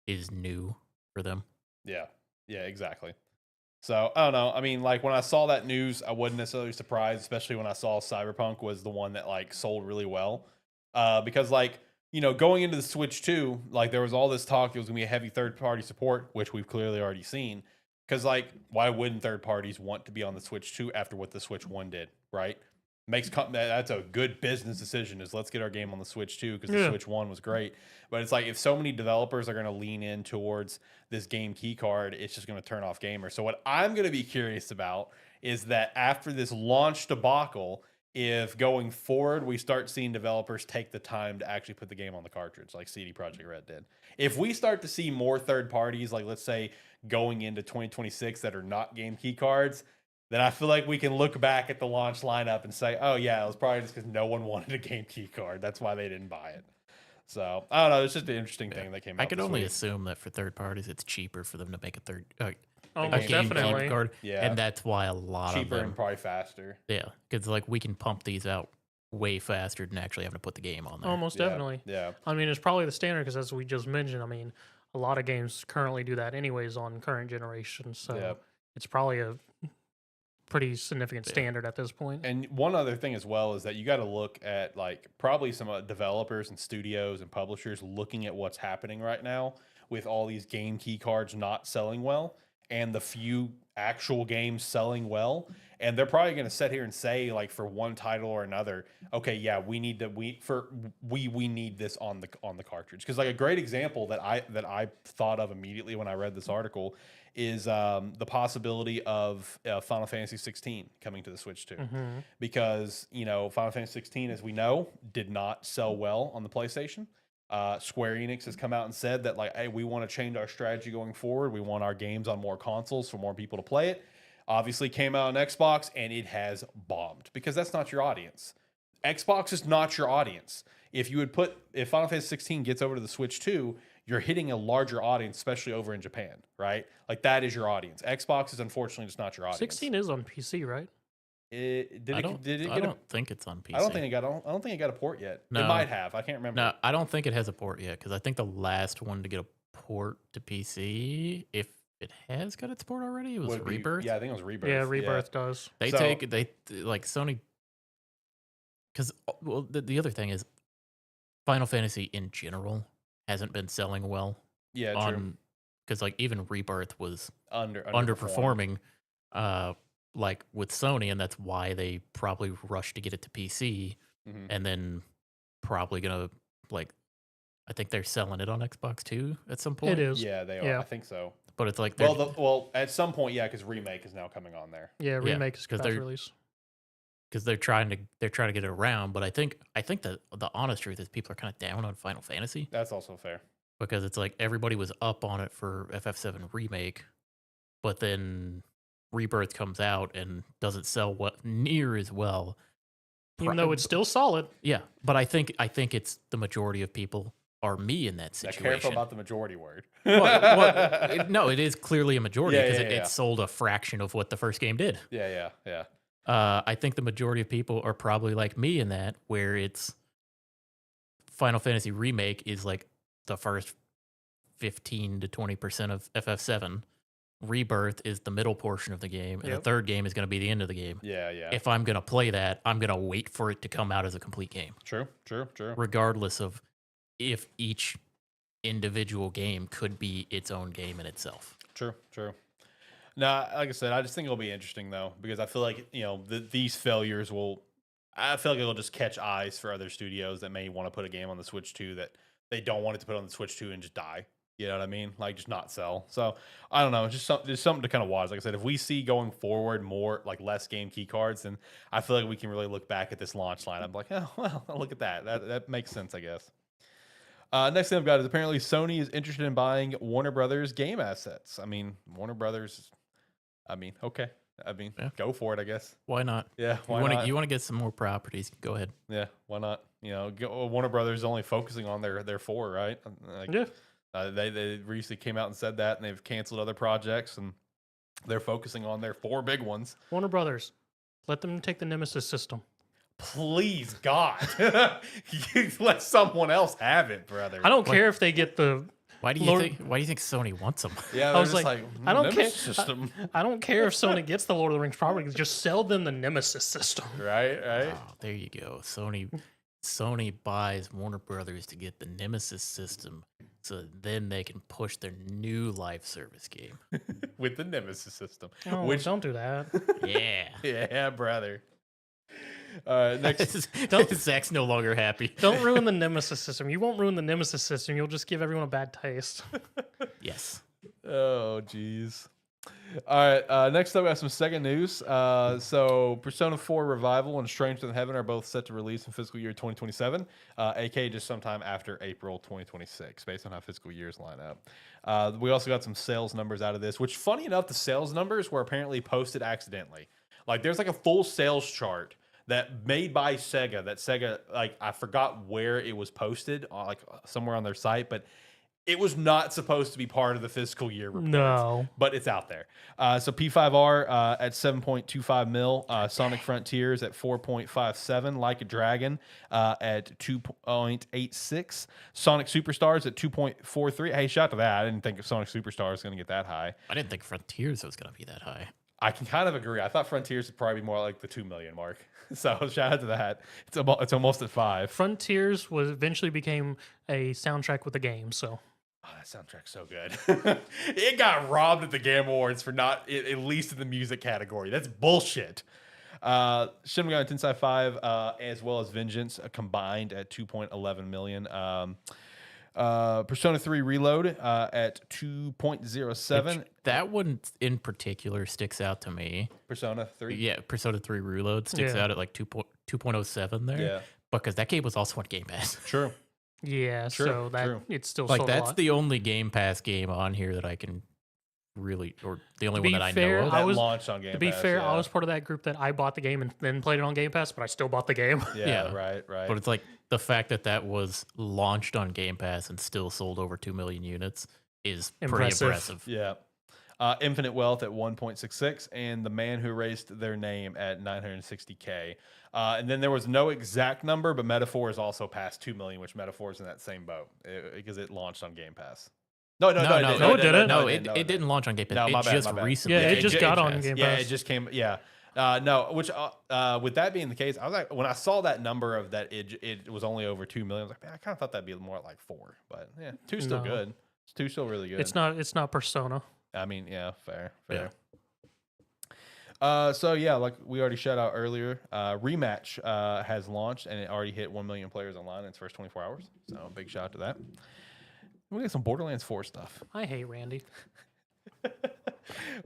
is new for them. Yeah. Yeah, exactly. So I don't know. I mean, like when I saw that news, I wasn't necessarily surprised, especially when I saw Cyberpunk was the one that like sold really well. Because like, going into the Switch 2, like there was all this talk, there was gonna be a heavy third party support, which we've clearly already seen. Because like, why wouldn't third parties want to be on the Switch 2 after what the Switch 1 did, right? That's a good business decision, is let's get our game on the Switch 2 because the Switch 1 was great. But it's like if so many developers are going to lean in towards this game key card, it's just going to turn off gamers. So what I'm going to be curious about is that after this launch debacle, if going forward we start seeing developers take the time to actually put the game on the cartridge like CD Projekt Red did. If we start to see more third parties, like let's say going into 2026 that are not game key cards, then I feel like we can look back at the launch lineup and say, oh yeah, it was probably just because no one wanted a game key card. That's why they didn't buy it. So I don't know. It's just an interesting thing that came out. I could only assume that for third parties, it's cheaper for them to make a Almost game definitely. card. Yeah. And that's why a lot cheaper of them, and probably faster. Yeah, because like we can pump these out way faster than actually having to put the game on there. Almost definitely. Yeah. I mean, it's probably the standard because as we just mentioned, I mean, a lot of games currently do that anyways on current generations. So it's probably a pretty significant standard at this point. And one other thing as well is that you got to look at like probably some developers and studios and publishers looking at what's happening right now with all these game key cards not selling well and the few actual games selling well. And they're probably going to sit here and say, like, for one title or another, okay, yeah, we need this on the cartridge. Because like a great example that I thought of immediately when I read this article is the possibility of Final Fantasy 16 coming to the Switch 2. Because Final Fantasy 16, as we know, did not sell well on the PlayStation. Square Enix has come out and said that, like, hey, we want to change our strategy going forward. We want our games on more consoles for more people to play it. Obviously came out on Xbox and it has bombed because that's not your audience. Xbox is not your audience. If Final Fantasy 16 gets over to the Switch 2, you're hitting a larger audience, especially over in Japan, right? Like that is your audience. Xbox is unfortunately just not your audience. 16 is on PC, right? I don't think it's on PC. I don't think it got a port yet. No. It might have. I can't remember. No, I don't think it has a port yet because I think the last one to get a port to PC, if it has got its port already, it was Rebirth. Yeah, I think it was Rebirth. Yeah, Rebirth does. They like Sony, because the other thing is Final Fantasy in general hasn't been selling well. Yeah, true. Because like even Rebirth was underperforming. Like with Sony, and that's why they probably rushed to get it to PC, and then probably gonna I think they're selling it on Xbox too at some point. It is. Yeah, they are. I think so. But it's like at some point, yeah, because Remake is now coming on there. Yeah, Remake is about to release. Because they're trying to get it around, but I think that the honest truth is people are kind of down on Final Fantasy. That's also fair. Because it's like everybody was up on it for FF7 Remake, but then Rebirth comes out and doesn't sell near as well. Even though it's still solid. Yeah, but I think it's the majority of people are me in that situation. Careful about the majority word. No, it is clearly a majority because it sold a fraction of what the first game did. Yeah. I think the majority of people are probably like me in that, where it's Final Fantasy Remake is like the first 15 to 20% of FF7. Rebirth is the middle portion of the game, and the third game is going to be the end of the game. Yeah. If I'm going to play that, I'm going to wait for it to come out as a complete game. True. Regardless of if each individual game could be its own game in itself. True. Now, like I said, I just think it'll be interesting though, because I feel like these failures it'll just catch eyes for other studios that may want to put a game on the Switch 2 that they don't want it to put on the Switch 2 and just die. You know what I mean? Like just not sell. So I don't know. Just something to kind of watch. Like I said, if we see going forward more like less game key cards, then I feel like we can really look back at this launch line. I'm like, oh well, look at that. That makes sense, I guess. Next thing I've got is apparently Sony is interested in buying Warner Brothers game assets. I mean, Warner Brothers. Okay. Go for it, I guess. Why not? Yeah. You want to get some more properties? Go ahead. Yeah. Why not? Warner Brothers is only focusing on their 4, right? Yeah. They recently came out and said that, and they've canceled other projects, and They're focusing on their 4 big ones. Warner Brothers, let them take the Nemesis system. Please, God, you let someone else have it, brother. I don't care if they get the. Why do you think? Why do you think Sony wants them? Yeah, I they're was just like, like, I don't care. System. I don't care if Sony gets the Lord of the Rings property. Just sell them the Nemesis system. Right. Oh, there you go. Sony buys Warner Brothers to get the Nemesis system, so then they can push their new live service game. With the Nemesis system. Oh, Which, don't do that. Yeah. yeah, brother. Next, Zach's no longer happy. Don't ruin the Nemesis system. You won't ruin the Nemesis system. You'll just give everyone a bad taste. Yes. oh, jeez. All right. Next up, we have some second news. So, Persona 4 Revival and Strange in Heaven are both set to release in fiscal year 2027, aka just sometime after April 2026, based on how fiscal years line up. We also got some sales numbers out of this, which, funny enough, the sales numbers were apparently posted accidentally. Like, there's like a full sales chart that made by Sega. That Sega, like, I forgot where it was posted, like somewhere on their site, but it was not supposed to be part of the fiscal year report. No. But it's out there. So P5R at 7.25 mil, Sonic Frontiers at 4.57, Like a Dragon at 2.86, Sonic Superstars at 2.43. Hey, shout out to that. I didn't think Sonic Superstars was going to get that high. I didn't think Frontiers was going to be that high. I can kind of agree. I thought Frontiers would probably be more like the 2 million mark. So shout out to that. It's almost at 5. Frontiers was eventually became a soundtrack with the game. So. Oh, that soundtrack's so good. It got robbed at the Game Awards for not, at least in the music category. That's bullshit. Shin Megami Tensei 5 as well as Vengeance combined at 2.11 million. Persona 3 Reload at 2.07. That one in particular sticks out to me. Persona 3? Yeah, Persona 3 Reload sticks out at like 2.07 there. Yeah. Because that game was also on Game Pass. True. Yeah, so that it's still like sold a that's lot. the only Game Pass game on here that I can really, or the only one that I fair, know of. That launched on Game Pass. To be fair, yeah. I was part of that group that I bought the game and then played it on Game Pass, but I still bought the game. Yeah, right. But it's like the fact that that was launched on Game Pass and still sold over 2 million units is pretty impressive. Yeah. Infinite Wealth at 1.66 and The Man Who Erased Their Name at 960K. And then there was no exact number, but Metaphor is also past 2 million, which Metaphor is in that same boat because it launched on Game Pass. No, it didn't launch on Game Pass. No, my bad, just my bad. recently. Yeah, it just got on Game Pass. Yeah, it just came. Yeah. No, which with that being the case, I was like, when I saw that number of that, it was only over 2 million. I was like, man, I kind of thought that'd be more like 4, but yeah, 2's still good. 2's still really good. It's not Persona. I mean, yeah, fair. Yeah. So yeah, like we already shout out earlier, Rematch has launched and it already hit 1 million players online in its first 24 hours. So big shout out to that. We got some Borderlands 4 stuff. I hate Randy.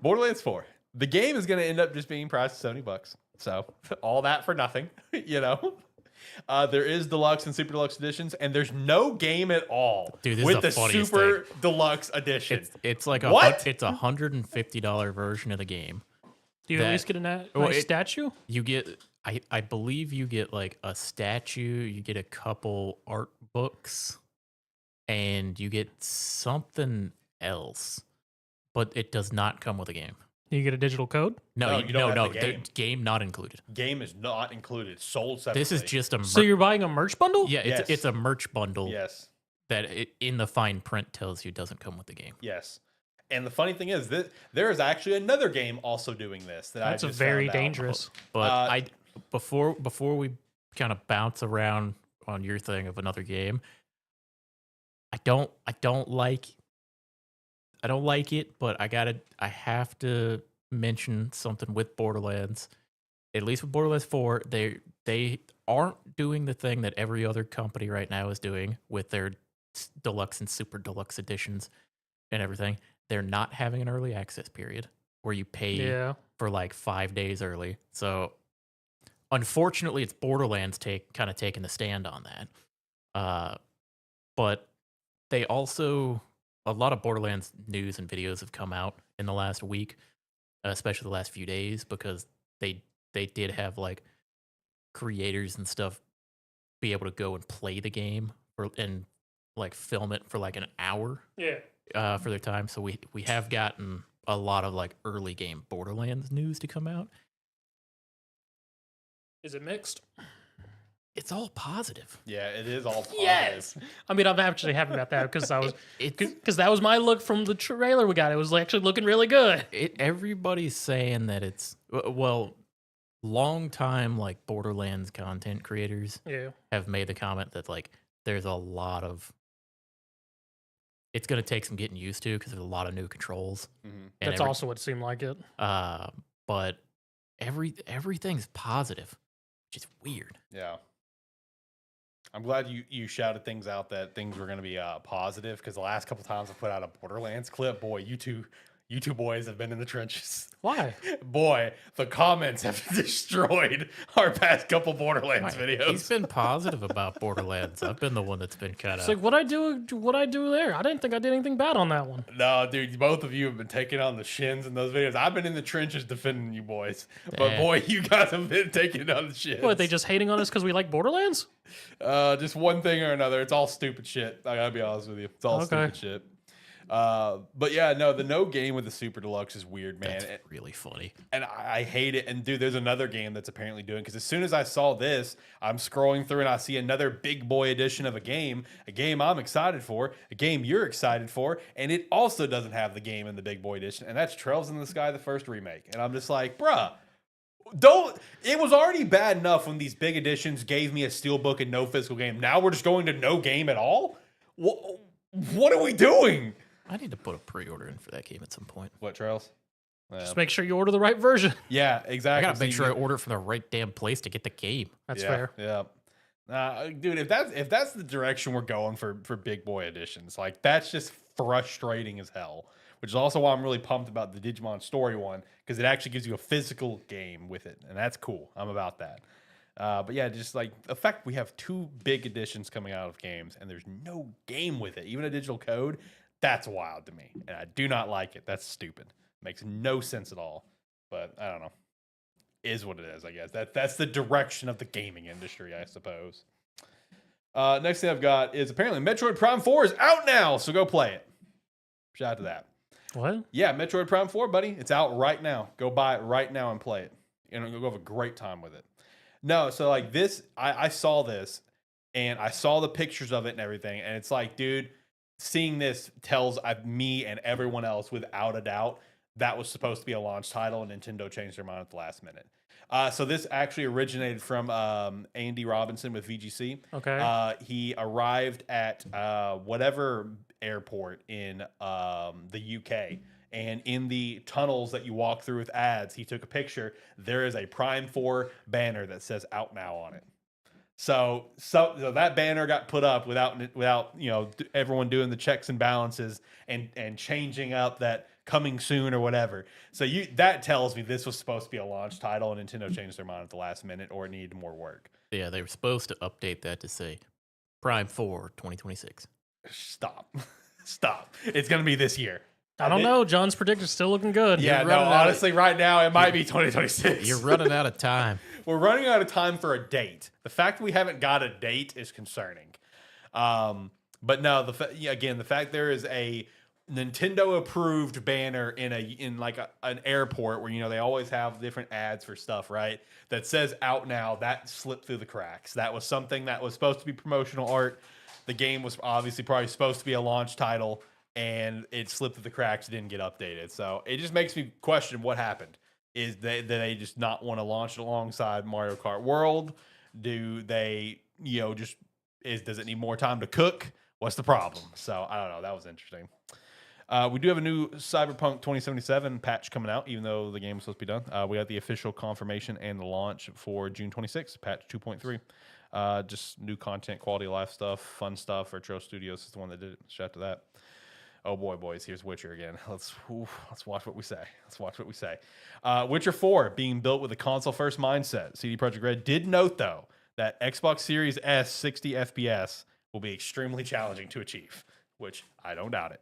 Borderlands 4. The game is going to end up just being priced at $70. So all that for nothing, you know. There is deluxe and super deluxe editions, and there's no game at all. Dude, this with is the the funniest super thing. deluxe edition. It's like it's a $150 version of the game. Do you at least get a nice statue? You get, I believe you get like a statue, you get a couple art books, and you get something else, but it does not come with a game. Do you get a digital code? No, you don't have the game. Game not included. Game is not included. Sold separately. This is just a So you're buying a merch bundle? yeah, Yes. it's a merch bundle Yes. that in the fine print tells you doesn't come with the game. Yes. And the funny thing is that there is actually another game also doing this. That's I just very found out. dangerous. But before we kind of bounce around on your thing of another game, I don't like it, but I have to mention something with Borderlands. At least with Borderlands 4, they aren't doing the thing that every other company right now is doing with their deluxe and super deluxe editions and everything. They're not having an early access period where you pay for like 5 days early. So unfortunately, it's Borderlands kind of taking the stand on that. But they also, a lot of Borderlands news and videos have come out in the last week, especially the last few days, because they did have like creators and stuff be able to go and play the game and like film it for like an hour. Yeah. For their time. So we have gotten a lot of like early game Borderlands news to come out. Is it mixed? It's all positive. Yeah, it is all positive. Yes. I mean, I'm actually happy about that because I was It's because that was my look from the trailer we got. It was actually looking really good. everybody's saying that it's well, long time like Borderlands content creators Yeah. have made the comment that like there's a lot of it's going to take some getting used to because there's a lot of new controls. Mhm. And That's also what seemed like it. but everything's positive, which is weird. Yeah. I'm glad you shouted things out that things were going to be positive, because the last couple times I put out a Borderlands clip, boy, you two boys have been in the trenches. Why? Boy, the comments have destroyed our past couple Borderlands videos. He's been positive about Borderlands. I've been the one that's been kind It's of like what I do there. I didn't think I did anything bad on that one. No, dude, both of you have been taking on the shins in those videos. I've been in the trenches defending you boys, but Eh. boy, you guys have been taking it on the shins. What, they just hating on us because we like Borderlands? Just one thing or another. It's all stupid shit. I gotta be honest with you. It's all Okay. stupid shit. But yeah, no, the no game with the Super Deluxe is weird, man. that's really funny. And I hate it. And dude, there's another game that's apparently doing, because as soon as I saw this, I'm scrolling through and I see another big boy edition of a game I'm excited for, a game you're excited for, and it also doesn't have the game in the big boy edition, and that's Trails in the Sky, the first remake. And I'm just like, bruh, it was already bad enough when these big editions gave me a steelbook and no physical game. Now we're just going to no game at all? What are we doing? I need to put a pre-order in for that game at some point. What, Trails? Just make sure you order the right version. Yeah, I exactly. gotta make sure I order it from the right damn place to get the game. That's Yeah, fair. Yeah. Dude, if that's the direction we're going for big boy editions, like, that's just frustrating as hell. Which is also why I'm really pumped about the Digimon Story one, because it actually gives you a physical game with it, and that's cool. I'm about that. But yeah, just like the fact we have 2 big editions coming out of games and there's no game with it, even a digital code, that's wild to me, and I do not like it. That's stupid. Makes no sense at all. But I don't know. Is what it is, I guess. That's the direction of the gaming industry, I suppose. Next thing I've got is apparently Metroid Prime 4 is out now, so go play it. Shout out to that. What? Yeah, Metroid Prime 4, buddy. It's out right now. Go buy it right now and play it. And you'll have a great time with it. No, so like this, I saw this and I saw the pictures of it and everything. And it's like, dude, seeing this tells me and everyone else without a doubt that was supposed to be a launch title, and Nintendo changed their mind at the last minute. So this actually originated from Andy Robinson with VGC. Okay. He arrived at whatever airport in the UK, and in the tunnels that you walk through with ads, he took a picture. There is a Prime 4 banner that says "Out Now" on it. So that banner got put up without everyone doing the checks and balances and changing up that coming soon or whatever. So that tells me this was supposed to be a launch title, and Nintendo changed their mind at the last minute, or it needed more work. Yeah, they were supposed to update that to say Prime 4 2026. Stop. It's gonna be this year. I don't know. John's predictor's still looking good. Yeah, no, running out of- honestly, right now it might be 2026. You're running out of time. We're running out of time for a date. The fact we haven't got a date is concerning. But no, the fact there is a Nintendo approved banner in an airport where they always have different ads for stuff, right? That says "Out Now," that slipped through the cracks. That was something that was supposed to be promotional art. The game was obviously probably supposed to be a launch title, and it slipped through the cracks. It didn't get updated. So it just makes me question what happened. Is they just not want to launch it alongside Mario Kart World? Do they, does it need more time to cook? What's the problem? So I don't know. That was interesting. We do have a new Cyberpunk 2077 patch coming out, even though the game was supposed to be done. We got the official confirmation and the launch for June 26th, patch 2.3. Just new content, quality of life stuff, fun stuff. Retro Studios is the one that did it. Shout out to that. Oh boy, boys, here's Witcher again. Let's watch what we say. Witcher 4 being built with a console-first mindset. CD Projekt Red did note, though, that Xbox Series S 60 FPS will be extremely challenging to achieve, which I don't doubt it.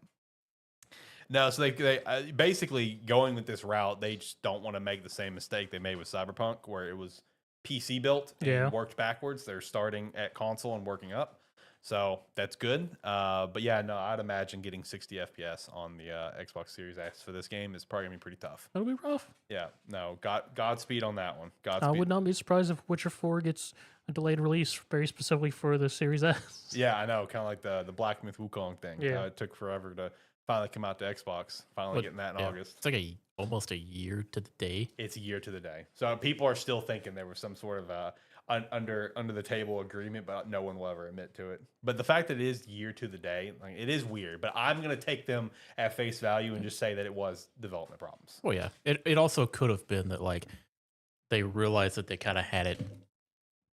No, so they basically going with this route, they just don't want to make the same mistake they made with Cyberpunk, where it was PC built and worked backwards. They're starting at console and working up. So that's good. But yeah, no, I'd imagine getting 60 FPS on the Xbox Series X for this game is probably gonna be pretty tough. That'll be rough. Yeah, no, Godspeed on that one. I Godspeed. would not be surprised if Witcher 4 gets a delayed release very specifically for the Series S. Yeah, I know, kind of like the Black Myth Wukong thing. Yeah. It took forever to finally come out to Xbox. Finally getting that in August. It's like almost a year to the day. It's a year to the day. So people are still thinking there was some sort of under the table agreement, but no one will ever admit to it. But the fact that it is year to the day, like, it is weird. But I'm gonna take them at face value and just say that it was development problems. Well, yeah. It also could have been that like they realized that they kind of had it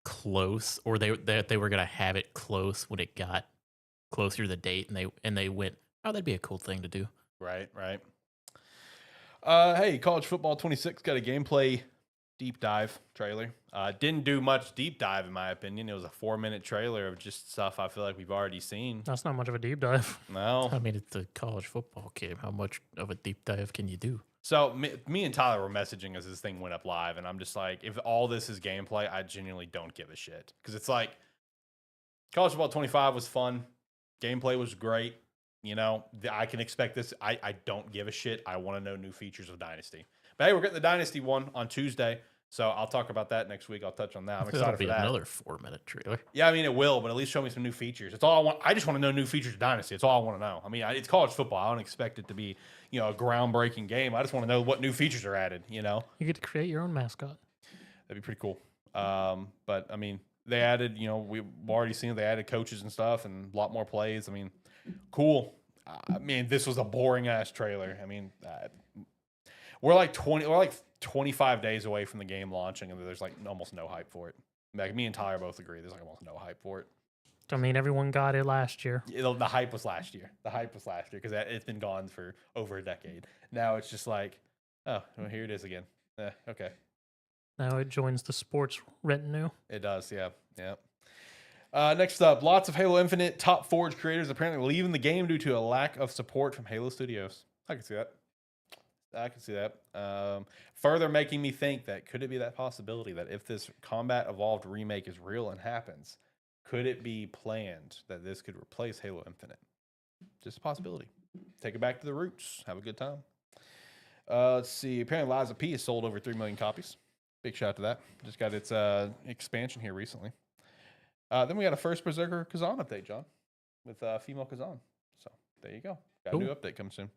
close, or they were gonna have it close when it got closer to the date, and they went, oh, that'd be a cool thing to do. Right. Hey, College Football 26 got a gameplay deep dive trailer. Didn't do much deep dive in my opinion. It was a 4-minute trailer of just stuff I feel like we've already seen. That's not much of a deep dive. No. I mean, it's a college football game. How much of a deep dive can you do? So me and Tyler were messaging as this thing went up live, and I'm just like, if all this is gameplay, I genuinely don't give a shit. Because it's like, College Football 25 was fun. Gameplay was great. You know, I can expect this. I don't give a shit. I want to know new features of Dynasty. But hey, we're getting the Dynasty one on Tuesday. So I'll talk about that next week. I'll touch on that. I'm excited That'll for be that. another 4-minute trailer. Yeah, I mean, it will, but at least show me some new features. It's all I want. I just want to know new features of Dynasty. It's all I want to know. I mean, it's college football. I don't expect it to be, a groundbreaking game. I just want to know what new features are added, You get to create your own mascot. That'd be pretty cool. But, I mean, they added, we've already seen they added coaches and stuff and a lot more plays. I mean, cool. I mean, this was a boring-ass trailer. I mean, we're like 25 days away from the game launching, and there's like almost no hype for it. Like, me and Tyler both agree. There's like almost no hype for it. I mean, everyone got it last year. The hype was last year. Because it's been gone for over a decade. Now it's just like, oh, well, here it is again. Okay. Now it joins the sports retinue. It does, yeah. Next up, lots of Halo Infinite top Forge creators apparently leaving the game due to a lack of support from Halo Studios. I can see that. Further making me think that could it be that possibility that if this Combat Evolved remake is real and happens, could it be planned that this could replace Halo Infinite? Just a possibility. Take it back to the roots. Have a good time. Let's see. Apparently, Lies of P has sold over 3 million copies. Big shout out to that. Just got its expansion here recently. Then we got a first Berserker Kazan update, John, with female Kazan. So there you go. Got a new update coming soon.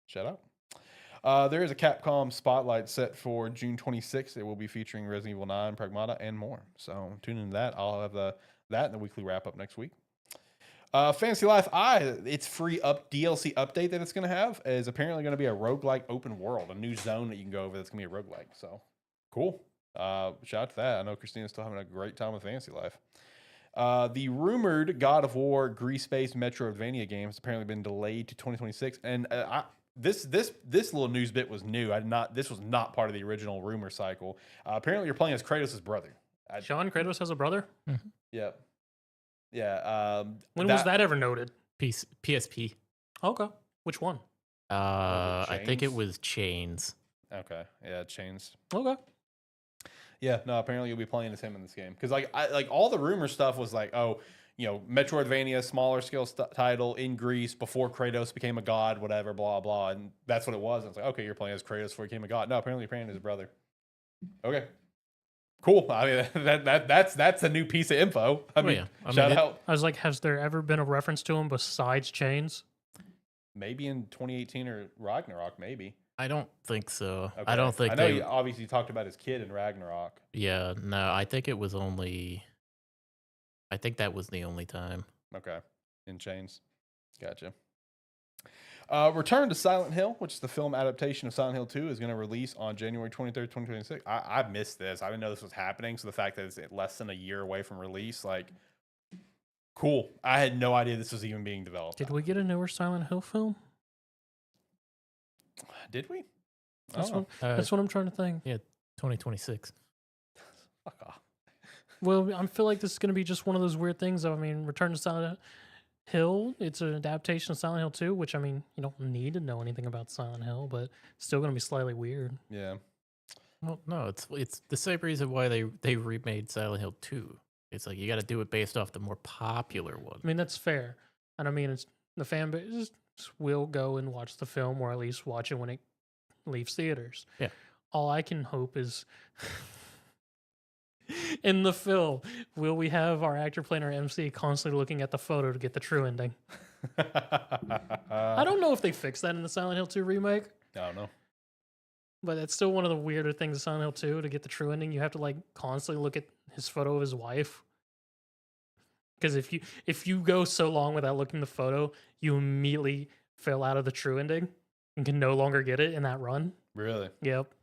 Shout out. There is a Capcom Spotlight set for June 26th. It will be featuring Resident Evil 9, Pragmata, and more. So tune into that. I'll have that in the weekly wrap up next week. Fantasy Life its free DLC update that it's going to have is apparently going to be a roguelike open world, a new zone that you can go over that's going to be a roguelike. So cool. Shout out to that. I know Christina's still having a great time with Fantasy Life. The rumored God of War Greece-based Metroidvania game has apparently been delayed to 2026, and this little news bit was new. This was not part of the original rumor cycle. Apparently, you're playing as Kratos' brother. Sean Kratos has a brother? Mm-hmm. Yep. Yeah. When was that ever noted? PSP. Okay. Which one? I think it was Chains. Okay. Yeah, Chains. Okay. Yeah, no, apparently you'll be playing as him in this game. Because all the rumor stuff was like, Metroidvania, smaller scale title in Greece before Kratos became a god, whatever, blah, blah. And that's what it was. And it's like, okay, you're playing as Kratos before he became a god. No, apparently you're playing as his brother. Okay. Cool. I mean, that's a new piece of info. Shout out. I was like, has there ever been a reference to him besides Chains? Maybe in 2018 or Ragnarok, maybe. I don't think so. Okay. I don't think I know you obviously talked about his kid in Ragnarok. Yeah, no, I think it was only. I think that was the only time. Okay. In Chains. Gotcha. Return to Silent Hill, which is the film adaptation of Silent Hill 2, is going to release on January 23rd, 2026. I missed this. I didn't know this was happening. So the fact that it's less than a year away from release, cool. I had no idea this was even being developed. Did we get a newer Silent Hill film? Did we? That's what I'm trying to think. Yeah, 2026. Fuck off. Well, I feel like this is going to be just one of those weird things. I mean, Return to Silent Hill, it's an adaptation of Silent Hill 2, which, I mean, you don't need to know anything about Silent Hill, but it's still going to be slightly weird. Yeah. Well, no, it's the same reason why they remade Silent Hill 2. It's like you got to do it based off the more popular one. I mean, that's fair. And I mean, it's the fan base will go and watch the film, or at least watch it when it leaves theaters. Yeah. All I can hope is in the film, will we have our actor playing our MC constantly looking at the photo to get the true ending? I don't know if they fixed that in the Silent Hill 2 remake, I don't know. but that's still one of the weirder things in Silent Hill 2. To get the true ending, you have to like constantly look at his photo of his wife. Because if you go so long without looking at the photo, you immediately fell out of the true ending and can no longer get it in that run. Really? Yep.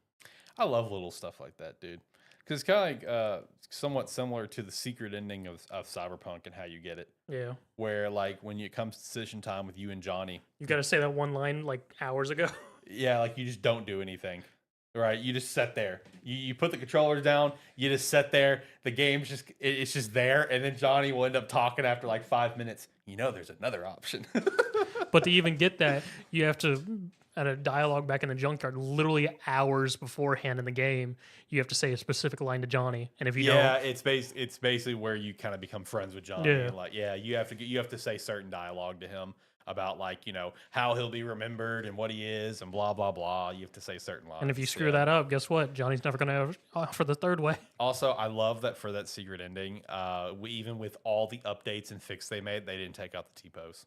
I love little stuff like that, dude. Because it's kind of like somewhat similar to the secret ending of Cyberpunk and how you get it. Yeah. Where like when it comes to decision time with you and Johnny, You got to say that one line like hours ago. yeah, like you just don't do anything. Right, you just sit there. You put the controllers down. You just sit there. The game's just it's just there, and then Johnny will end up talking after like 5 minutes. You know, there's another option. But to even get that, you have to at a dialogue back in the junkyard, literally hours beforehand in the game, you have to say a specific line to Johnny, and if you don't, it's basically where you kind of become friends with Johnny. Yeah. And like, yeah, you have to say certain dialogue to him about like how he'll be remembered and what he is and blah blah blah. You have to say certain lines. and if you screw that up, guess what? Johnny's never going to offer the third way. Also, I love that for that secret ending, even with all the updates and fix they made, they didn't take out the T-pose.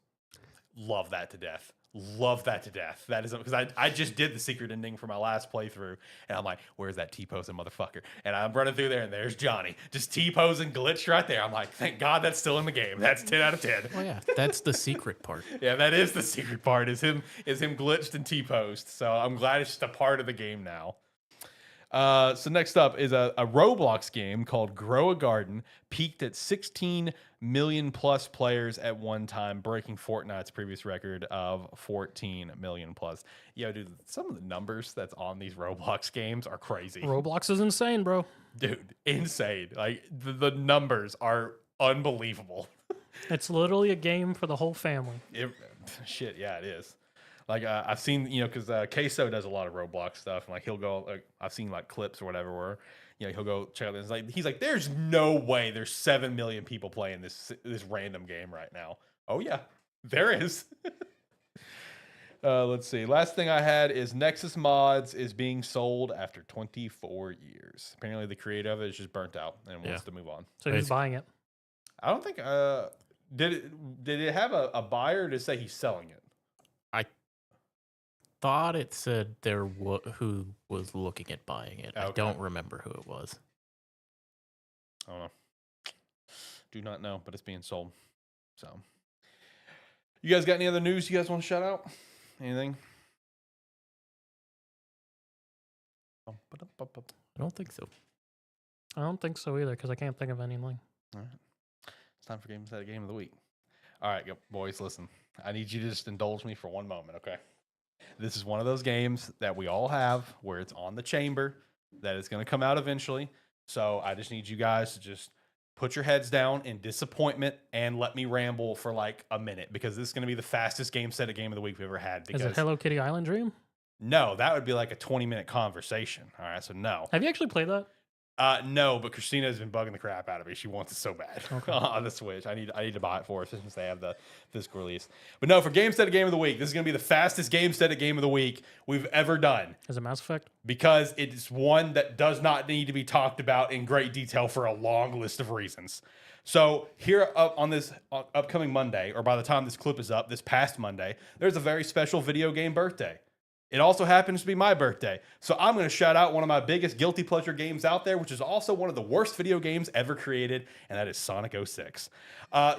Love that to death. Love that to death. That is because I just did the secret ending for my last playthrough, and I'm like, where's that T-posing motherfucker? And I'm running through there, and there's Johnny, just T-posing glitched right there. I'm like, thank God that's still in the game. That's 10 out of 10. Oh yeah, that's the secret part. Yeah, that is the secret part. Is him glitched and T-posed. So I'm glad it's just a part of the game now. So next up is a Roblox game called Grow a Garden, peaked at 16 million plus players at one time, breaking Fortnite's previous record of 14 million plus. Yo, dude, some of the numbers that's on these Roblox games are crazy. Roblox is insane, bro. Dude, insane. Like the numbers are unbelievable. It's literally a game for the whole family. Shit, yeah, it is. Like I've seen, because Queso does a lot of Roblox stuff, and like he'll go, like I've seen like clips or whatever where, he'll go check out this. Like he's like, there's no way there's 7 million people playing this random game right now. Oh yeah, there is. Let's see. Last thing I had is Nexus Mods is being sold after 24 years. Apparently, the creator of it is just burnt out and wants to move on. So who's buying it? I don't think. Did it have a buyer to say he's selling it? Thought it said who was looking at buying it. Okay. I don't remember who it was. I don't know. Do not know, but it's being sold. So, you guys got any other news you guys want to shout out? Anything? I don't think so. I don't think so either, because I can't think of anything. All right. It's time for Gamestead Game of the Week. All right, boys, listen. I need you to just indulge me for one moment, okay? This is one of those games that we all have where it's on the chamber, that it's going to come out eventually. So I just need you guys to just put your heads down in disappointment and let me ramble for like a minute, because this is going to be the fastest Gamestead Game of the Week we've ever had. Is it Hello Kitty Island Dream? No, that would be like a 20-minute conversation. All right, so no. Have you actually played that? No, but Christina's been bugging the crap out of me. She wants it so bad on the Switch. I need to buy it for her since they have the physical release. But no, for Gamestead Game of the Week, this is going to be the fastest Gamestead Game of the Week we've ever done. Is it Mass Effect? Because it's one that does not need to be talked about in great detail for a long list of reasons. So here on this upcoming Monday, or by the time this clip is up, this past Monday, there's a very special video game birthday. It also happens to be my birthday. So I'm going to shout out one of my biggest guilty pleasure games out there, which is also one of the worst video games ever created, and that is Sonic 06.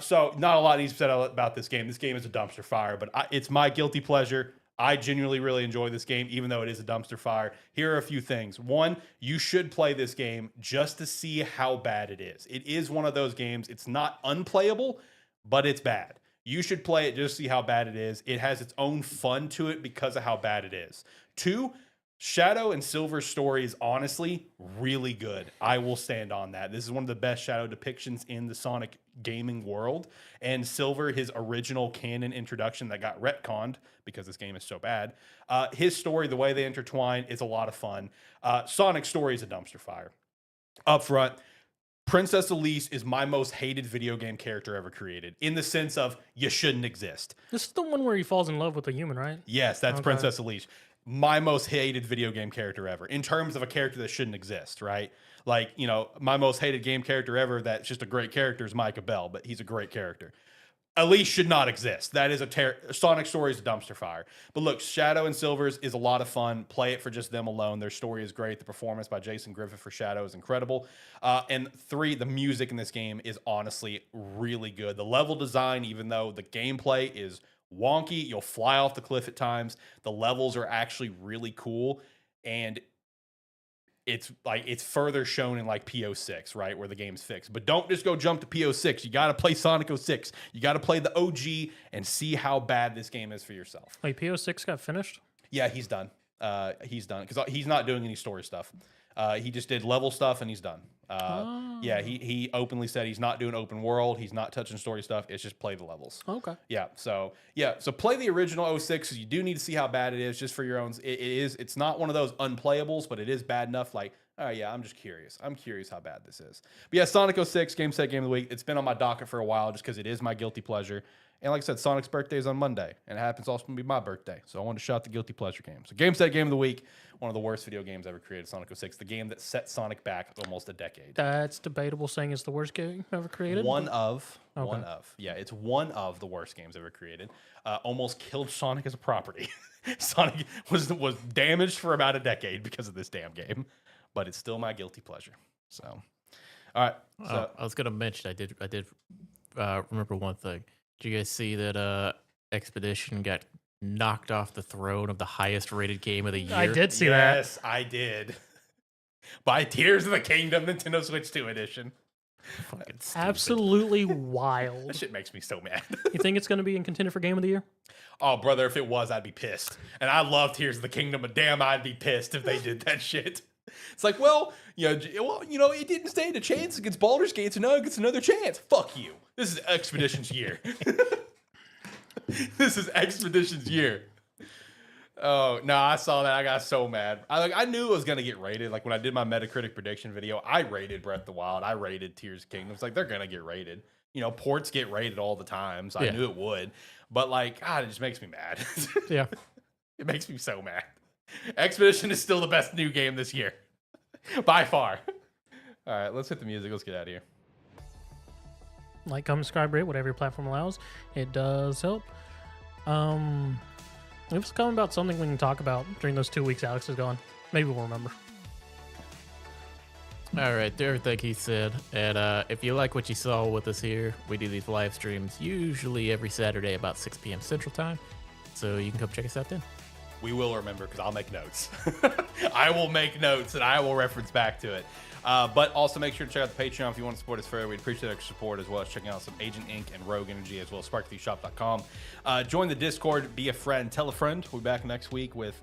So not a lot needs to be said about this game. This game is a dumpster fire, but it's my guilty pleasure. I genuinely really enjoy this game, even though it is a dumpster fire. Here are a few things. One, you should play this game just to see how bad it is. It is one of those games. It's not unplayable, but it's bad. You should play it just to see how bad it is. It has its own fun to it because of how bad it is. Two, Shadow and Silver's story is honestly really good. I will stand on that. This is one of the best Shadow depictions in the Sonic gaming world. And Silver, his original canon introduction that got retconned because this game is so bad. His story, the way they intertwine, is a lot of fun. Sonic's story is a dumpster fire. Up front, Princess Elise is my most hated video game character ever created, in the sense of you shouldn't exist. This is the one where he falls in love with a human, right? Yes, that's Okay. Princess Elise. My most hated video game character ever, in terms of a character that shouldn't exist, right? Like, you know, my most hated game character ever that's just a great character is Micah Bell, but he's a great character. Elise should not exist. That is Sonic Story is a dumpster fire. But look, Shadow and Silvers is a lot of fun. Play it for just them alone. Their story is great. The performance by Jason Griffith for Shadow is incredible. And 3, the music in this game is honestly really good. The level design, even though the gameplay is wonky, you'll fly off the cliff at times, the levels are actually really cool. And it's further shown in like PO6, right, where the game's fixed. But don't just go jump to PO6. You got to play Sonic 06. You got to play the OG and see how bad this game is for yourself. Wait, PO6 got finished? Yeah, he's done. He's done because he's not doing any story stuff. He just did level stuff and he's done. Yeah, he openly said he's not doing open world. He's not touching story stuff. It's just play the levels. Okay. Yeah. So play the original 06 because you do need to see how bad it is just for your own. It's not one of those unplayables, but it is bad enough. Like, oh yeah, I'm just curious. I'm curious how bad this is. But yeah, Sonic 06 Game Set Game of the Week. It's been on my docket for a while just because it is my guilty pleasure. And like I said, Sonic's birthday is on Monday, and it happens also to be my birthday. So I wanted to shout the guilty pleasure game. So Game Set Game of the Week, one of the worst video games ever created, Sonic 06, the game that set Sonic back almost a decade. That's debatable, saying it's the worst game ever created. One of. Yeah, it's one of the worst games ever created. Almost killed Sonic as a property. Sonic was damaged for about a decade because of this damn game, but it's still my guilty pleasure. So, all right. So, I was gonna mention I did remember one thing. Did you guys see that Expedition got knocked off the throne of the highest rated game of the year? I did see that. Yes, I did. By Tears of the Kingdom, Nintendo Switch 2 edition. Fucking stupid. Absolutely That wild. shit makes me so mad. You think it's going to be in contender for Game of the Year? Oh, brother, if it was, I'd be pissed. And I love Tears of the Kingdom, but damn, I'd be pissed if they did that shit. It's like, well, it didn't stand a chance against Baldur's Gate, so now it gets another chance. Fuck you. This is Expedition's year. This is Expedition's year. Oh, no, I saw that. I got so mad. I knew it was going to get rated. Like, when I did my Metacritic prediction video, I rated Breath of the Wild. I rated Tears of the Kingdom. It's like, they're going to get rated. You know, ports get rated all the time, so I knew it would. But, like, God, it just makes me mad. Yeah. It makes me so mad. Expedition is still the best new game this year. By far. All right, let's hit the music. Let's get out of here. Like, comment, subscribe, rate, whatever your platform allows. It does help. It was coming about something we can talk about during those 2 weeks Alex is gone. Maybe we'll remember. All right, do everything he said. And if you like what you saw with us here, we do these live streams usually every Saturday about 6 p.m. Central Time. So you can come check us out then. We will remember because I'll make notes. I will make notes and I will reference back to it. But also make sure to check out the Patreon if you want to support us further. We'd appreciate extra support as well as checking out some Agent Inc. and Rogue Energy as well as SparkTheShop.com. Join the Discord, be a friend, tell a friend. We'll be back next week with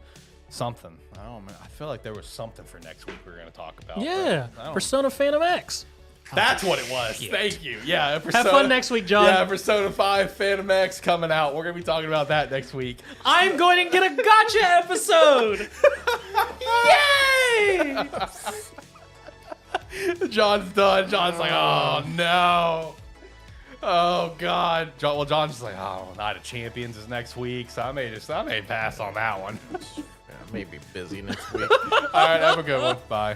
something. I don't know. I feel like there was something for next week we were going to talk about. Yeah, Persona Phantom X. That's what it was. Thank you. Yeah, Have fun next week, John. Yeah, Persona 5 Phantom X coming out. We're going to be talking about that next week. I'm going to get a gotcha episode. Yay! John's done. John's like, oh no. Oh God. John's just like, oh, Night of Champions is next week, so I may pass on that one. Yeah, maybe busy next week. All right, have a good one. Bye.